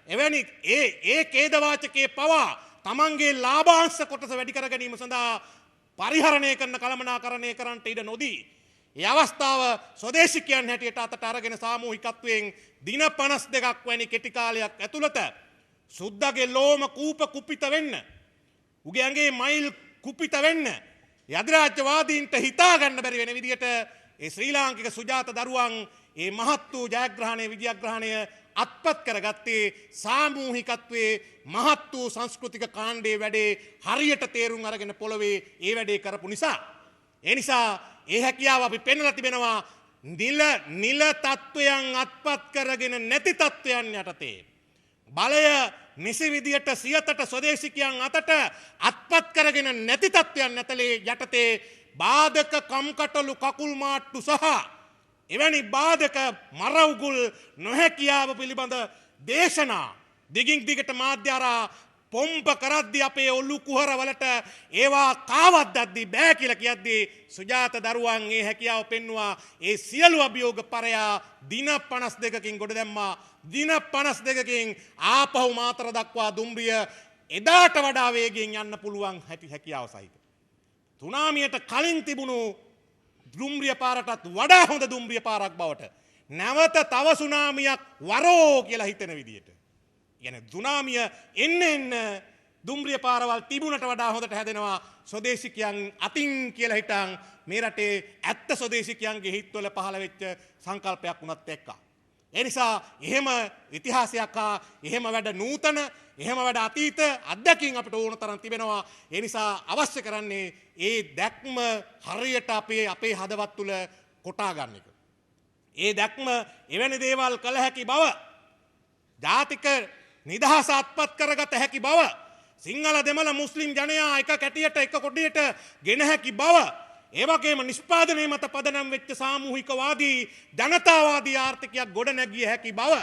එවැනි ඒ ඛේදවාචකයේ පවා තමන්ගේ ලාභාංශ කොටස වැඩි කර ගැනීම සඳහා පරිහරණය කරන කළමනාකරණය කරන්නට ඉඩ නොදී ඒ අවස්ථාව ස්වදේශිකයන් හැටියට අතට අරගෙන සාමූහිකත්වයෙන් දින 52ක් වැනි කෙටි කාලයක් ඇතුළත සුද්දාගේ ලෝම කූප කුපිත වෙන්න උගේ ඇඟේ මයිල් කුපිත වෙන්න අධිරාජ්‍යවාදීන්ට හිතා ගන්න බැරි වෙන විදියට ඒ ශ්‍රී ලාංකික සුජාත දරුවන් ඒ මහත් වූ ජයග්‍රහණය විජයග්‍රහණය අත්පත් කරගත්තේ සාමූහිකත්වයේ මහත් වූ සංස්කෘතික කාණ්ඩයේ වැඩේ හරියට තේරුම් අරගෙන පොළවේ ඒ වැඩේ කරපු නිසා ඒ නිසා ඒ හැකියාව අපි පෙන්වලා තිබෙනවා නිල තත්වයන් අත්පත් කරගෙන නැති තත්වයන් යටතේ බලය නිසි විදියට සියතට ස්වදේශිකයන් අතට අත්පත් කරගෙන නැති තත්වයන් නැතලේ යටතේ බාධක කම්කටොළු කකුල් මාට්ටු සහ එවැනි බාධක මරවුගුල් නොහැකියාව පිළිබඳ දේශනා දිගින් දිගට මාධ්‍යාරා පොම්ප කරද්දි අපේ ඔල්ලු කුහරවලට ඒවා කාවද්දද්දි බෑ කියලා කියද්දි සුජාත දරුවන් ඒ හැකියාව පෙන්නවා ඒ සියලු අභියෝග පරයා දින 52කින් ගොඩ දැම්මා දින 52කින් ආපහු මාතර දක්වා දුම්රිය එදාට වඩා වේගයෙන් යන්න පුළුවන් හැකියාව සහිත තුනාමියට කලින් තිබුණු දුම්රිය පාරටත් වඩා හොඳ දුම්රිය පාරක් බවට නැවත තව සුනාමියක් වරෝ කියලා හිතෙන විදියට යන දුනාමිය එන්න දුම්රිය පාරවල් තිබුණට වඩා හොඳට හැදෙනවා ස්වදේශිකයන් අතින් කියලා හිටන් මේ රටේ ඇත්ත ස්වදේශිකයන්ගේ හිත්වල පහළ වෙච්ච සංකල්පයක් වුණත් එක්ක. ඒ නිසා එහෙම ඉතිහාසයක් එහෙම වැඩ නූතන එහෙම වැඩ අතීත අත්දැකීම් අපිට ඕන තරම් තිබෙනවා. ඒ නිසා අවශ්‍ය කරන්නේ ඒ දැක්ම හරියට අපේ හදවත් තුල කොටා ගන්න එක. ඒ දැක්ම එවැනි දේවල් කළ හැකි බව ජාතික නිදහස අත්පත් කරගත හැකි බව සිංහල දෙමළ මුස්ලිම් ජනයා එක කැටියට එක කොටියට ගෙන හැකි බව ඒ වගේම නිෂ්පාදනයේ මත පදනම් වෙච්ච සාමූහිකවාදී ජනතාවාදී ආර්ථිකයක් ගොඩ නැගිය හැකි බව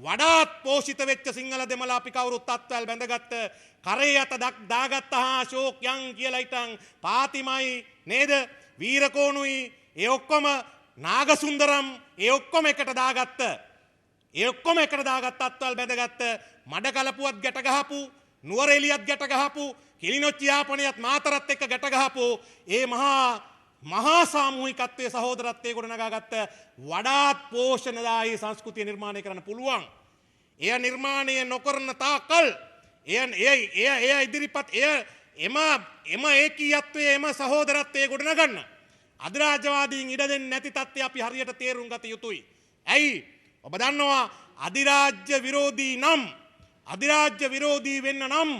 වඩාත් පෝෂිත වෙච්ච සිංහල දෙමළ අපි කවුරුත් අත්වැල් බැඳගත්ත කරේ අත දාගත්ත ශෝක් යන් කියලා හිටන් පාතිමයි නේද වීරකෝණුයි ඒ ඔක්කොම නාගසුන්දරම් ඒ ඔක්කොම එකට දාගත්ත ඒ ඔක්කොම එකට දාගත්ත අත්වැල් බැඳගත්ත මඩ කලපුවත් ගැට ගහපු නුවර එළියත් ගැට ගහපු කිලිනොච්චි යාපනයත් මාතරත් එක්ක ගැට ගහපු ඒ මහා සාමූහිකත්වයේ සහෝදරත්වයේ ගොඩනගාගත්ත වඩාත් පෝෂණදායී සංස්කෘතිය නිර්මාණය කරන්න පුළුවන්. එය නිර්මාණය නොකරන තාකල් එය ඉදිරිපත් එම ඒකීයත්වයේ එම සහෝදරත්වයේ ගොඩනගන්න අධිරාජ්‍යවාදීන් ඉඩ දෙන්නේ නැති තත්ත්වය අපි හරියට තේරුම් ගත යුතුයි. ඇයි? ඔබ දන්නවා අධිරාජ්‍ය විරෝධී නම් අධිරාජ්‍ය විරෝධී වෙන්න නම්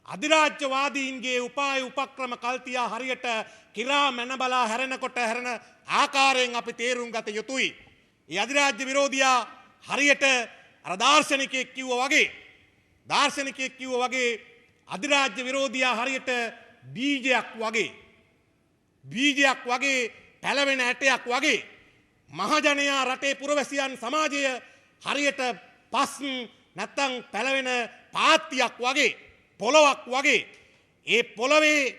අධිරාජ්‍යවාදීන්ගේ උපාය උපක්‍රම කල්තියා හරියට කිරා මැන බලා හැරෙනකොට හැරෙන ආකාරයෙන් අපි තේරුම් ගත යුතුයි. ඒ අධිරාජ්‍ය විරෝධියා හරියට අර දාර්ශනිකයෙක් කිව්වා වගේ අධිරාජ්‍ය විරෝධියා හරියට බීජයක් වගේ පැලවෙන ඇටයක් වගේ මහජනයා රටේ පුරවැසියන් සමාජය හරියට පස් නැත්තම් පැලවෙන පාත්තියක් වගේ පොළොවක් වගේ ඒ පොළොවේ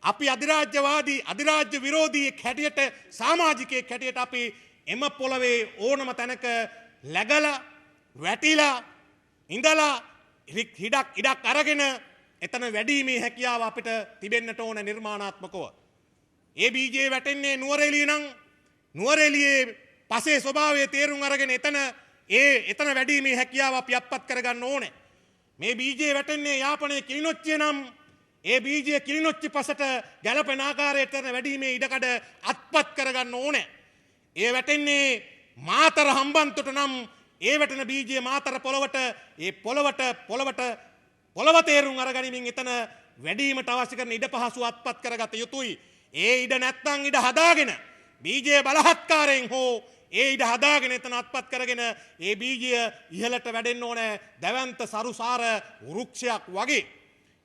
අපි අධිරාජ්‍ය විරෝධී හැටියට සමාජිකයෙක් හැටියට අපි එම පොළොවේ ඕනම තැනක läගලා වැටිලා ඉඳලා ඉඩක් අරගෙන එතන වැඩිීමේ හැකියාව අපිට තිබෙන්නට ඕන නිර්මාණාත්මකව. ඒ බීජේ වැටෙන්නේ නුවරඑළිය නම් නුවරඑළියේ පසේ ස්වභාවය තේරුම් අරගෙන එතන වැඩිීමේ හැකියාව අපි අත්පත් කරගන්න ඕනේ. මේ බීජේ වැටෙන්නේ යාපනයේ කිලිනොච්චිය නම් ඒ බීජය කිලිනොච්චි පසට ගැලපෙන ආකාරයට වැඩිීමේ ඉඩකඩ අත්පත් කරගන්න ඕනේ. ඒ වැටෙන්නේ මාතර හම්බන්තොට නම් ඒ වැටෙන බීජය මාතර පොළවට ඒ පොළව තේරුම් අරගනිමින් එතන වැඩිවීමට අවශ්‍ය කරන ඉඩ පහසු අත්පත් කරගත යුතුයි. ඒ ඉඩ නැත්නම් ඉඩ හදාගෙන බීජය බලහත්කාරයෙන් හෝ ඒ ඉඩ හදාගෙන එතන අත්පත් කරගෙන ඒ බීජය ඉහළට වැඩෙන්න ඕනේ දැවැන්ත සරුසාර වෘක්ෂයක් වගේ.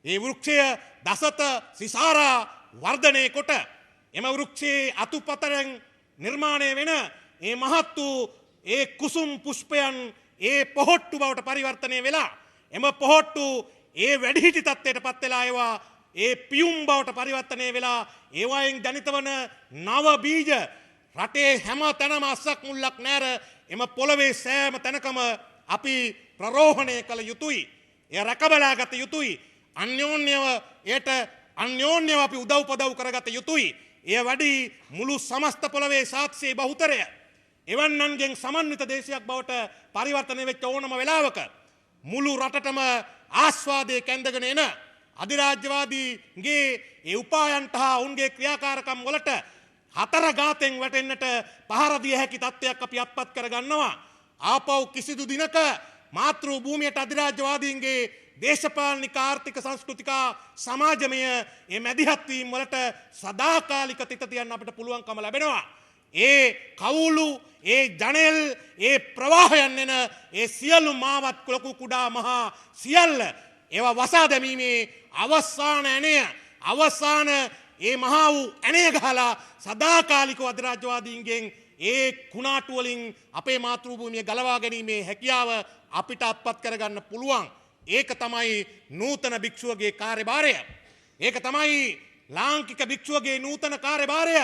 ඒ වෘක්ෂය දසත සිසාරා වර්ධනය කොට එම වෘක්ෂයේ අතුපතරෙන් නිර්මාණය වෙන ඒ මහත් වූ ඒ කුසුම් පුෂ්පයන් ඒ පොහොට්ටු බවට පරිවර්තනය වෙලා එම පොහොට්ටු ඒ වැඩිහිටි තත්ත්වයට පත් වෙලා ඒවා ඒ පියුම් බවට පරිවර්තනය වෙලා ඒවායින් ජනිත වන නව බීජ රටේ හැම තැනම අස්සක් මුල්ලක් නැර එම පොළවේ සෑම තැනකම අපි ප්‍රරෝහණය කළ යුතුයි. එය රැකබලාගත යුතුයි. අන්‍යෝන්‍යව එයට අන්‍යෝන්‍යව අපි උදව් උපදව් කරගත යුතුයි. එය වැඩි මුළු සමස්ත පොළවේ සාක්ෂියේ බහුතරය එවන්නන්ගෙන් සමන්විත දේශයක් බවට පරිවර්තනය වෙච්ච ඕනම වෙලාවක මුළු රටටම ආස්වාදයේ කැඳගෙන එන අධිරාජ්‍යවාදීගේ ඒ උපායන්ට හා උන්ගේ ක්‍රියාකාරකම් වලට හතර ගාතෙන් වැටෙන්නට පහර දිය හැකි තත්ත්වයක් අපි අත්පත් කරගන්නවා. ආපහු කිසිදු දිනක මාතෘ භූමියට අධිරාජ්‍යවාදීන්ගේ දේශපාලනික ආර්ථික සංස්කෘතික සමාජමය මේ මැදිහත් වීම වලට සදාකාලික තිත තියන්න අපිට පුළුවන්කම ලැබෙනවා. ඒ කවුළු ඒ ජනෙල් ඒ ප්‍රවාහයන් එන ඒ සියලු මාවත් ලොකු කුඩා මහා සියල්ල ඒවා වසා දැමීමේ අවසාන ඇණය අවසාන ඒ මහා වූ ඇණය ගහලා සදාකාලිකව අධිරාජ්‍යවාදීන්ගෙන් ඒ කුණාටු වලින් අපේ මාතෘ භූමිය ගලවා ගැනීමේ හැකියාව අපිට අත්පත් කරගන්න පුළුවන්. ඒක තමයි නූතන භික්ෂුවගේ කාර්යභාරය. ඒක තමයි ලාංකික භික්ෂුවගේ නූතන කාර්යභාරය.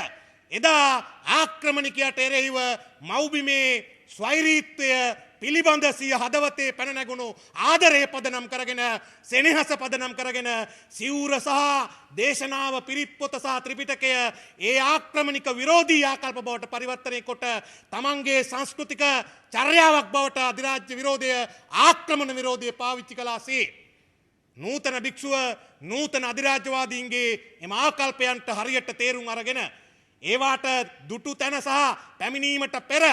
එදා ආක්‍රමණිකයට එරෙහිව මව්බිමේ ස්වෛරීත්වය පිළිබඳ සිය හදවතේ පැන නැගුණු ආදරය පදනම් කරගෙන සෙනෙහස පදනම් කරගෙන සිවුර සහ දේශනාව පිරිත්පොත සහ ත්‍රිපිටකය ඒ ආක්‍රමණික විරෝධී ආකල්ප බවට පරිවර්තනය කොට තමන්ගේ සංස්කෘතික චර්යාවක් බවට අධිරාජ්‍ය විරෝධය ආක්‍රමණ විරෝධය පාවිච්චි කළාසේ නූතන භික්ෂුව නූතන අධිරාජ්‍යවාදීන්ගේ එම ආකල්පයන්ට හරියට තේරුම් අරගෙන ඒවාට දුටු තැන සහ පැමිණීමට පෙර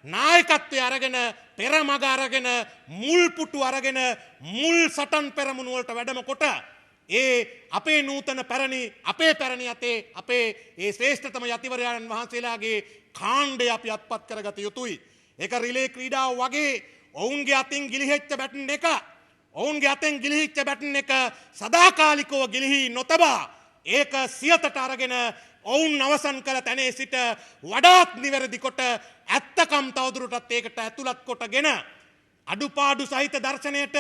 නායකත්වය අරගෙන පෙරමග අරගෙන මුල් පුටු අරගෙන මුල් සටන් පෙරමුණු වලට වැඩම කොට ඒ අපේ නූතන පැරණි අපේ පැරණි අතේ අපේ ඒ ශ්‍රේෂ්ඨතම යතිවරයන් වහන්සේලාගේ කාණ්ඩය අපි අත්පත් කරගත යුතුයි. ඒක රිලේ ක්‍රීඩාව වගේ ඔවුන්ගේ අතින් ගිලිහෙච්ච බැටන් එක ඔවුන්ගේ අතෙන් ගිලිහිච්ච බැටන් එක සදාකාලිකව ගිලිහි නොතබා ඒක සියතට අරගෙන ඔවුන් අවසන් කළ තැනේ සිට වඩාත් නිවැරදි කොට ඇත්තකම් තවදුරටත් ඒකට ඇතුළත් කොටගෙන අඩුපාඩු සහිත දර්ශනයට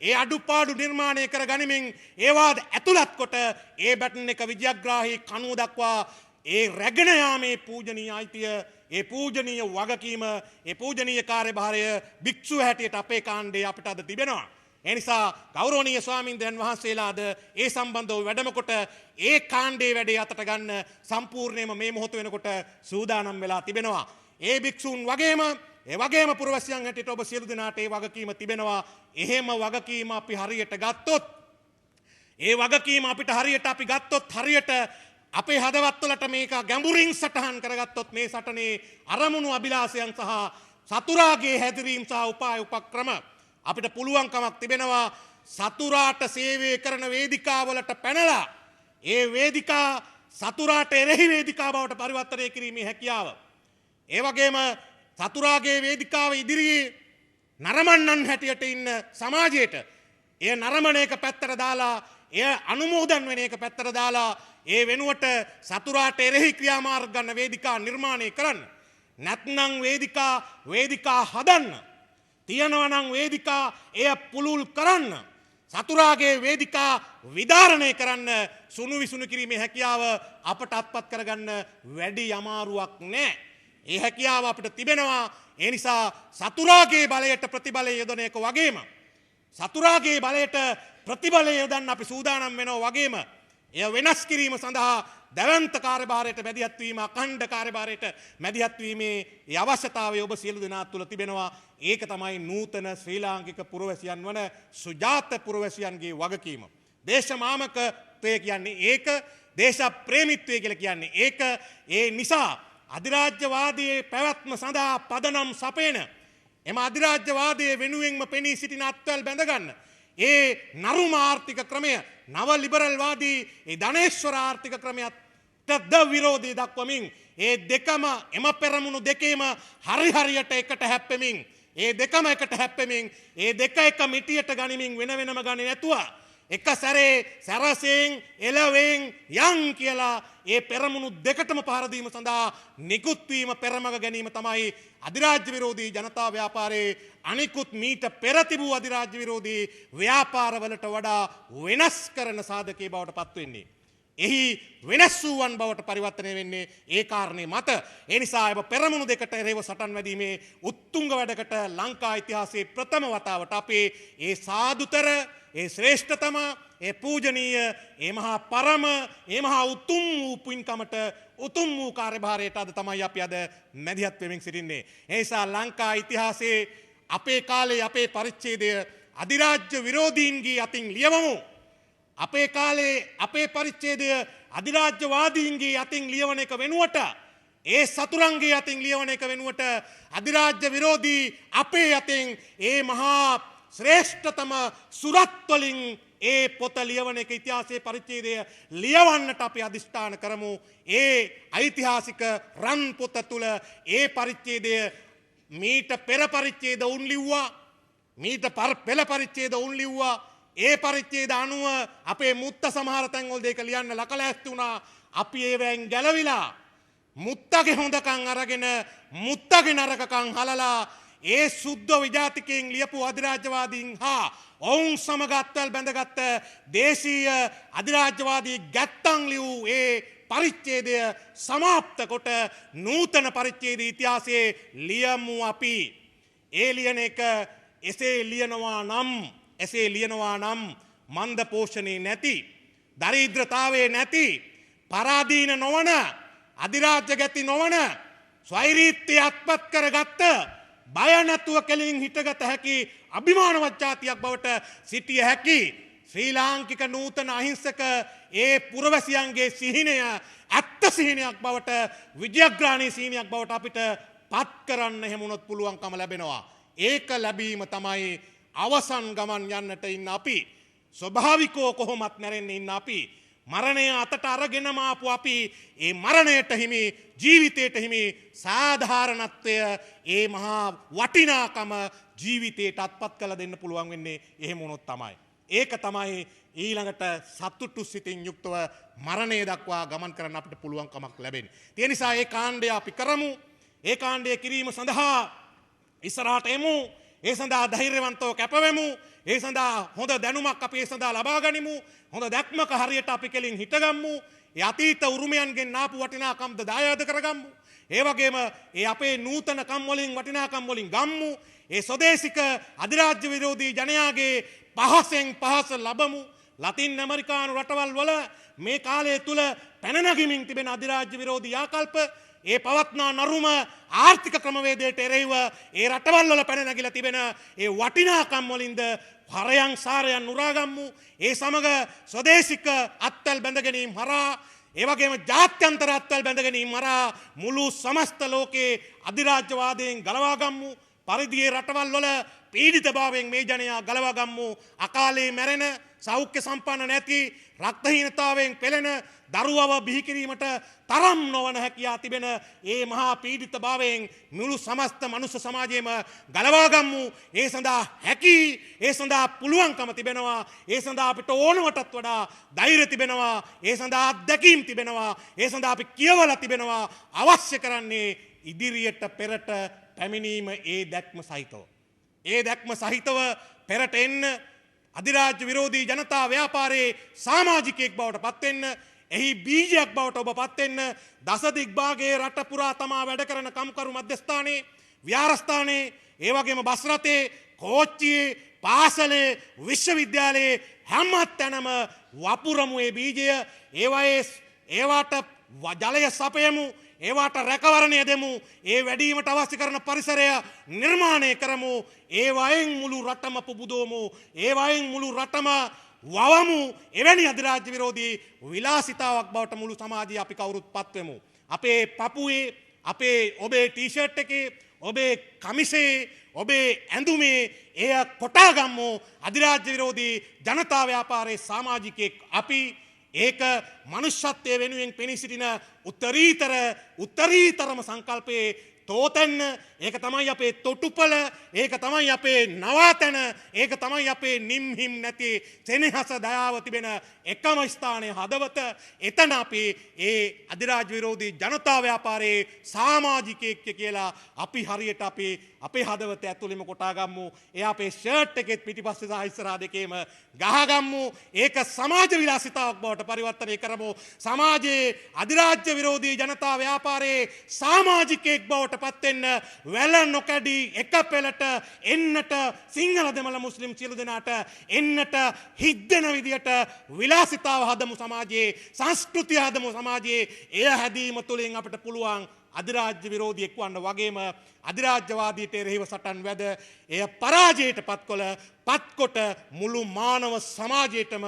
ඒ අඩුපාඩු නිර්මාණය කර ගනිමින් ඒවාද ඇතුළත් කොට ඒ බැටන් එක විජයග්‍රාහී කණුව දක්වා ඒ රැගෙන යාමේ පූජනීය අයිතිය ඒ පූජනීය වගකීම ඒ පූජනීය කාර්යභාරය භික්ෂුව හැටියට අපේ කාණ්ඩේ අපිට අද තිබෙනවා. එනිසා ගෞරවනීය ස්වාමීන්ද්‍රයන් වහන්සේලාද ඒ සම්බන්ධව වැඩම කොට ඒ කාණ්ඩේ වැඩේ අතට ගන්න සම්පූර්ණයෙන්ම මේ මොහොත වෙනකොට සූදානම් වෙලා තිබෙනවා. ඒ භික්ෂුන් වගේම පුරවැසියන් හැටියට ඔබ සියලු දෙනාට ඒ වගකීම තිබෙනවා. එහෙම වගකීම අපි හරියට ගත්තොත් ඒ වගකීම අපිට හරියට අපි ගත්තොත් හරියට අපේ හදවත්වලට මේක ගැඹුරින් සටහන් කරගත්තොත් මේ සටනේ අරමුණු අභිලාෂයන් සහ සතුරාගේ හැදිරීම් සහ උපාය උපක්‍රම අපිට පුළුවන්කමක් තිබෙනවා සතුරාට සේවය කරන වේදිකාවලට පැනලා ඒ වේදිකා සතුරාට එරෙහි වේදිකා බවට පරිවර්තනය කිරීමේ හැකියාව. ඒ වගේම සතුරාගේ වේදිකාව ඉදිරියේ නරඹන්නන් හැටියට ඉන්න සමාජයට ඒ නරඹන එක පැත්තට දාලා එය අනුමෝදන් වෙන එක පැත්තට දාලා ඒ වෙනුවට සතුරාට එරෙහි ක්‍රියාමාර්ග ගන්න වේදිකා නිර්මාණය කරන්න. නැත්නම් වේදිකා හදන්න. තියනවා නම් වේදිකා එය පුළුල් කරන්න. සතුරාගේ වේදිකා විධාරණය කරන්න සුණු විසුණු කිරීමේ හැකියාව අපට අත්පත් කරගන්න වැඩි අමාරුවක් නැහැ. ඒ හැකියාව අපිට තිබෙනවා. ඒ නිසා සතුරාගේ බලයට ප්‍රතිබලය යොදන එක වගේම සතුරාගේ බලයට ප්‍රතිබලය යොදන්න අපි සූදානම් වෙනවා වගේම එය වෙනස් කිරීම සඳහා දැවන්ත කාර්යභාරයට මැදිහත් වීම අඛණ්ඩ කාර්යභාරයට මැදිහත් වීමේ ඒ අවශ්‍යතාවය ඔබ සියලු දෙනා තුළ තිබෙනවා. ඒක තමයි නූතන ශ්‍රී ලාංකික පුරවැසියන් වන සුජාත පුරවැසියන්ගේ වගකීම. දේශමාමකත්වය කියන්නේ ඒක, දේශ ප්‍රේමිත්වය කියලා කියන්නේ ඒක. ඒ නිසා අධිරාජ්‍යවාදයේ පැවැත්ම සඳහා පදනම් සපයන එම අධිරාජ්‍යවාදයේ වෙනුවෙන්ම පෙනී සිටින අත්වැල් බැඳගන්න ඒ නරුම ආර්ථික ක්‍රමය නව ලිබරල්වාදී ඒ ධනේශ්වර ආර්ථික ක්‍රමයට ද විරෝධී දක්වමින් ඒ දෙකම එම පෙරමුණු දෙකේම හරියට එකට හැප්පෙමින් ඒ දෙකම එකට හැප්පෙමින් ඒ දෙක එක මිටියට ගනිමින් වෙන වෙනම ගන්නේ නැතුව එක සැරේ සැරසෙන් එළවෙන් යන් කියලා ඒ පෙරමුණු දෙකටම පහර දීම සඳහා නිකුත් වීම පෙරමග ගැනීම තමයි අධිරාජ්‍ය විරෝධී ජනතා ව්‍යාපාරයේ අනිකුත් මීට පෙර තිබූ අධිරාජ්‍ය විරෝධී ව්‍යාපාරවලට වඩා වෙනස් කරන සාධකයේ බවට පත් වෙන්නේ. එහි වෙනස් වූවන් බවට පරිවර්තනය වෙන්නේ ඒ කාරණේ මත. ඒ නිසා එම පෙරමුණු දෙකට එරෙහිව සටන් වැදීමේ උත්තුංග වැඩකට ලංකා ඉතිහාසයේ ප්‍රථම වතාවට අපේ ඒ සාදුතර ඒ ශ්‍රේෂ්ඨතම ඒ පූජනීය ඒ මහා පරම ඒ මහා උතුම් වූ පින්කමට උතුම් වූ කාර්යභාරයට අද තමයි අපි අද මැදිහත් වෙමින් සිටින්නේ. ඒ නිසා ලංකා ඉතිහාසයේ අපේ කාලේ අපේ පරිච්ඡේදය අධිරාජ්‍ය විරෝධීන්ගේ අතින් ලියවමු. අපේ කාලේ අපේ පරිච්ඡේදය අධිරාජ්‍යවාදීන්ගේ අතින් ලියවන එක වෙනුවට ඒ සතුරන්ගේ අතින් ලියවන එක වෙනුවට අධිරාජ්‍ය විරෝධී අපේ අතින් ඒ මහා ශ්‍රේෂ්ඨතම සුරත් වලින් ඒ පොත ලියවන එක ඉතිහාසයේ පරිච්ඡේදය ලියවන්නට අපි අදිෂ්ඨාන කරමු. ඒ ඓතිහාසික රන් පොත තුල ඒ පරිච්ඡේදය මීට පෙර පරිච්ඡේද උන් ලිව්වා. මීට පෙළ පරිච්ඡේද උන් ලිව්වා. ඒ පරිච්ඡේද අනුව අපේ මුත්ත සමහර තැන්වල දෙක ලියන්න ලකලැස්ති වුණා. අපි ඒවෙන් ගැලවිලා මුත්තගේ හොඳකම් අරගෙන මුත්තගේ නරකකම් හලලා ඒ සුද්ධ විජාතිකයන් ලියපු අධිරාජ්‍යවාදීන් හා ඔවුන් සමග අත්වැල් බැඳගත්ත දේශීය අධිරාජ්‍යවාදී ගැත්තන් ලියූ ඒ පරිච්ඡේදය සමාප්ත කොට නූතන පරිච්ඡේද ඉතිහාසයේ ලියමු අපි. ඒ ලියන එක එසේ ලියනවා නම් මන්ද පෝෂණේ නැති, දරිද්‍රතාවයේ නැති, පරාදීන නොවන, අධිරාජ්‍ය ගැති නොවන, ස්වෛරීත්වය අත්පත් කරගත්ත, බය නැතුව කෙලින් හිටගත හැකි අභිමානවත් ජාතියක් බවට සිටිය හැකි ශ්‍රී ලාංකික නූතන අහිංසක ඒ පුරවැසියන්ගේ සිහිනය ඇත්ත සිහිනයක් බවට විජයග්‍රාහී සිහිනයක් බවට අපිට පත් කරන්න හැමුණොත් පුළුවන්කම ලැබෙනවා. ඒක ලැබීම තමයි අවසන් ගමන් යන්නට ඉන්න අපි. ස්වභාවිකව කොහොමත් මැරෙන්න ඉන්න අපි. මරණය අතට අරගෙනම ආපු අපි ඒ මරණයට හිමි ජීවිතයට හිමි සාධාරණත්වය ඒ මහා වටිනාකම ජීවිතයට අත්පත් කළ දෙන්න පුළුවන් වෙන්නේ එහෙම වුණොත් තමයි. ඒක තමයි ඊළඟට සතුටු සිතින් යුක්තව මරණය දක්වා ගමන් කරන්න අපිට පුළුවන්කමක් ලැබෙන්නේ. ඒ නිසා ඒ කාණ්ඩය අපි කරමු. ඒ කාණ්ඩය කිරීම සඳහා ඉස්සරහට එමු. ඒ සඳහා ධෛර්යවන්තව කැපවෙමු. ඒ සඳහා හොඳ දැනුමක් අපි ඒ සඳහා ලබා ගනිමු. හොඳ දැක්මක හරියට අපි කෙලින් හිටගම්මු. ඒ අතීත උරුමයන්ගෙන් ආපු වටිනාකම්ද දායාද කරගම්මු. ඒ වගේම ඒ අපේ නූතන කම් වලින් වටිනාකම් වලින් ගම්මු. ඒ ස්වදේශික අධිරාජ්‍ය විරෝධී ජනයාගේ පහසෙන් පහස ලබමු. ලතින් ඇමරිකානු රටවල් වල මේ කාලය තුල පැන නගිමින් තිබෙන අධිරාජ්‍ය විරෝධී ආකල්ප ඒ පවත්නා නරුම ආර්ථික ක්‍රමවේදයට එරෙහිව ඒ රටවල් වල පැන නැගිලා තිබෙන ඒ වටිනාකම් වලින්ද හරයන් සාරයන් නුරාගම්මු. ඒ සමග ස්වදේශික අත්වැල් බැඳ ගැනීම හරහා ඒ වගේම ජාත්‍යන්තර අත්වැල් බැඳ ගැනීම හරහා මුළු සමස්ත ලෝකයේ අධිරාජ්‍යවාදයෙන් ගලවා ගම්මු. පරිදියේ රටවල් වල පීඩිතභාවයෙන් මේ ජනයා ගලවා ගම්මු. අකාලේ මැරෙන, සෞඛ්‍ය සම්පන්න නැති, රක්තහීනතාවයෙන් පෙළෙන දරුවව බිහි කිරීමට තරම් නොවන හැකියා තිබෙන ඒ මහා පීඩිතභාවයෙන් මුළු සමස්ත මනුෂ්‍ය සමාජයේම ගලවා ගම්මු. ඒ සඳහා හැකි, ඒ සඳහා පුළුවන්කම තිබෙනවා. ඒ සඳහා අපිට ඕනවටත් වඩා ධෛර්ය තිබෙනවා. ඒ සඳහා අත්දැකීම් තිබෙනවා. ඒ සඳහා අපි කියවලා තිබෙනවා. අවශ්‍ය කරන්නේ ඉදිරියට පෙරට පැමිණීම ඒ දැක්ම සහිතව. ඒ දැක්ම සහිතව පෙරට එන්න අධිරාජ්‍ය විරෝධී ජනතා ව්‍යාපාරයේ සමාජිකයෙක් බවට පත් වෙන්න, එහි බීජයක් බවට ඔබ පත් වෙන්න, දසදිග්භාගයේ රට පුරා තමා වැඩ කරන කම්කරු මධ්‍යස්ථානයේ, විහාරස්ථානයේ, ඒ වගේම බස් රථයේ, කෝච්චියේ, පාසලේ, විශ්වවිද්‍යාලයේ හැම තැනම වපුරමු ඒ බීජය. ඒවට ජලය සපයමු. ඒවට රැකවරණය දෙමු. ඒ වැඩීමට අවශ්‍ය කරන පරිසරය නිර්මාණය කරමු. ඒ වයින් මුළු රටම පුබුදවමු. ඒ වයින් මුළු රටම වවමු. එවැනි අධිරාජ්‍ය විරෝධී විලාසිතාවක් බවට මුළු සමාජය අපි කවුරුත් පත්වෙමු. අපේ පපුවේ, අපේ ඔබේ ටී-ෂර්ට් එකේ, ඔබේ කමිසේ, ඔබේ ඇඳුමේ එය කොටා ගම්මු. අධිරාජ්‍ය විරෝධී ජනතා ව්‍යාපාරයේ සමාජිකයෙක් අපි. ඒක මනුෂ්‍යත්වයේ වෙනුවෙන් පෙනී සිටින උත්තරීතරම සංකල්පයේ තෝතැන්න ඒක තමයි අපේ තොටුපල ඒක තමයි අපේ නවාතැන ඒක තමයි අපේ නිම්හිම් නැති සෙනෙහස දයාව තිබෙන එකම ස්ථානයේ හදවත එතන අපි ඒ අධිරාජ්‍ය විරෝධී ජනතා ව්‍යාපාරයේ සමාජිකයෙක් කියලා අපි හරියට අපේ හදවත ඇතුළෙම කොටා ගමු. ඒ අපේ ෂර්ට් එකෙත් පිටිපස්සේ සහ ඉස්සරහා දෙකේම ගහගමු. ඒක සමාජ විලාසිතාවක් බවට පරිවර්තනය කරමු. සමාජයේ අධිරාජ්‍ය විරෝධී ජනතා ව්‍යාපාරයේ සමාජිකයෙක් බවට පත් වෙන්න වැල නොකඩී එක පෙළට එන්නට සිංහල දෙමළ මුස්ලිම් සියලු දෙනාට එන්නට හිද්දෙන විදියට විලාසිතාව හදමු සමාජයේ සංස්කෘතිය හදමු සමාජයේ එය හැදීම තුළින් අපිට පුළුවන් අධිරාජ්‍ය විරෝධියෙක් වන්න වගේම අධිරාජ්‍යවාදීට එරෙහිව සටන් වැද එය පරාජයට පත්කොට මුළු මානව සමාජයටම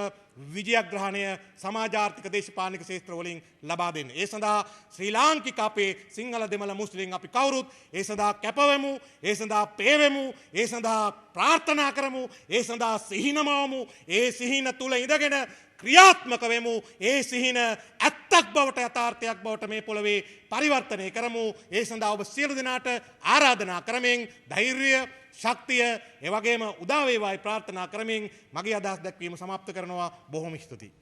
විජයග්‍රහණය සමාජාර්ථික දේශපාලනික ක්ෂේත්‍ර වලින් ලබා දෙන්න. ඒ සඳහා ශ්‍රී ලාංකික අපේ සිංහල දෙමළ මුස්ලිම් අපි කවුරුත් ඒ සඳහා කැපවෙමු, ඒ සඳහා පේවෙමු, ඒ සඳහා ප්‍රාර්ථනා කරමු, ඒ සඳහා සිහිනමවමු, ඒ සිහින තුල ඉඳගෙන ක්‍රියාත්මක වෙමු. ඒ සිහින ඇත්තක් බවට යථාර්ථයක් බවට මේ පොළවේ පරිවර්තනය කරමු. ඒ සඳහා ඔබ සියලු දෙනාට ආරාධනා කරමින් ධෛර්යය ශක්තිය ඒ වගේම උදා වේවායි ප්‍රාර්ථනා කරමින් මගේ අදහස් දැක්වීම සමාප්ත කරනවා. බොහොම ස්තුතියි.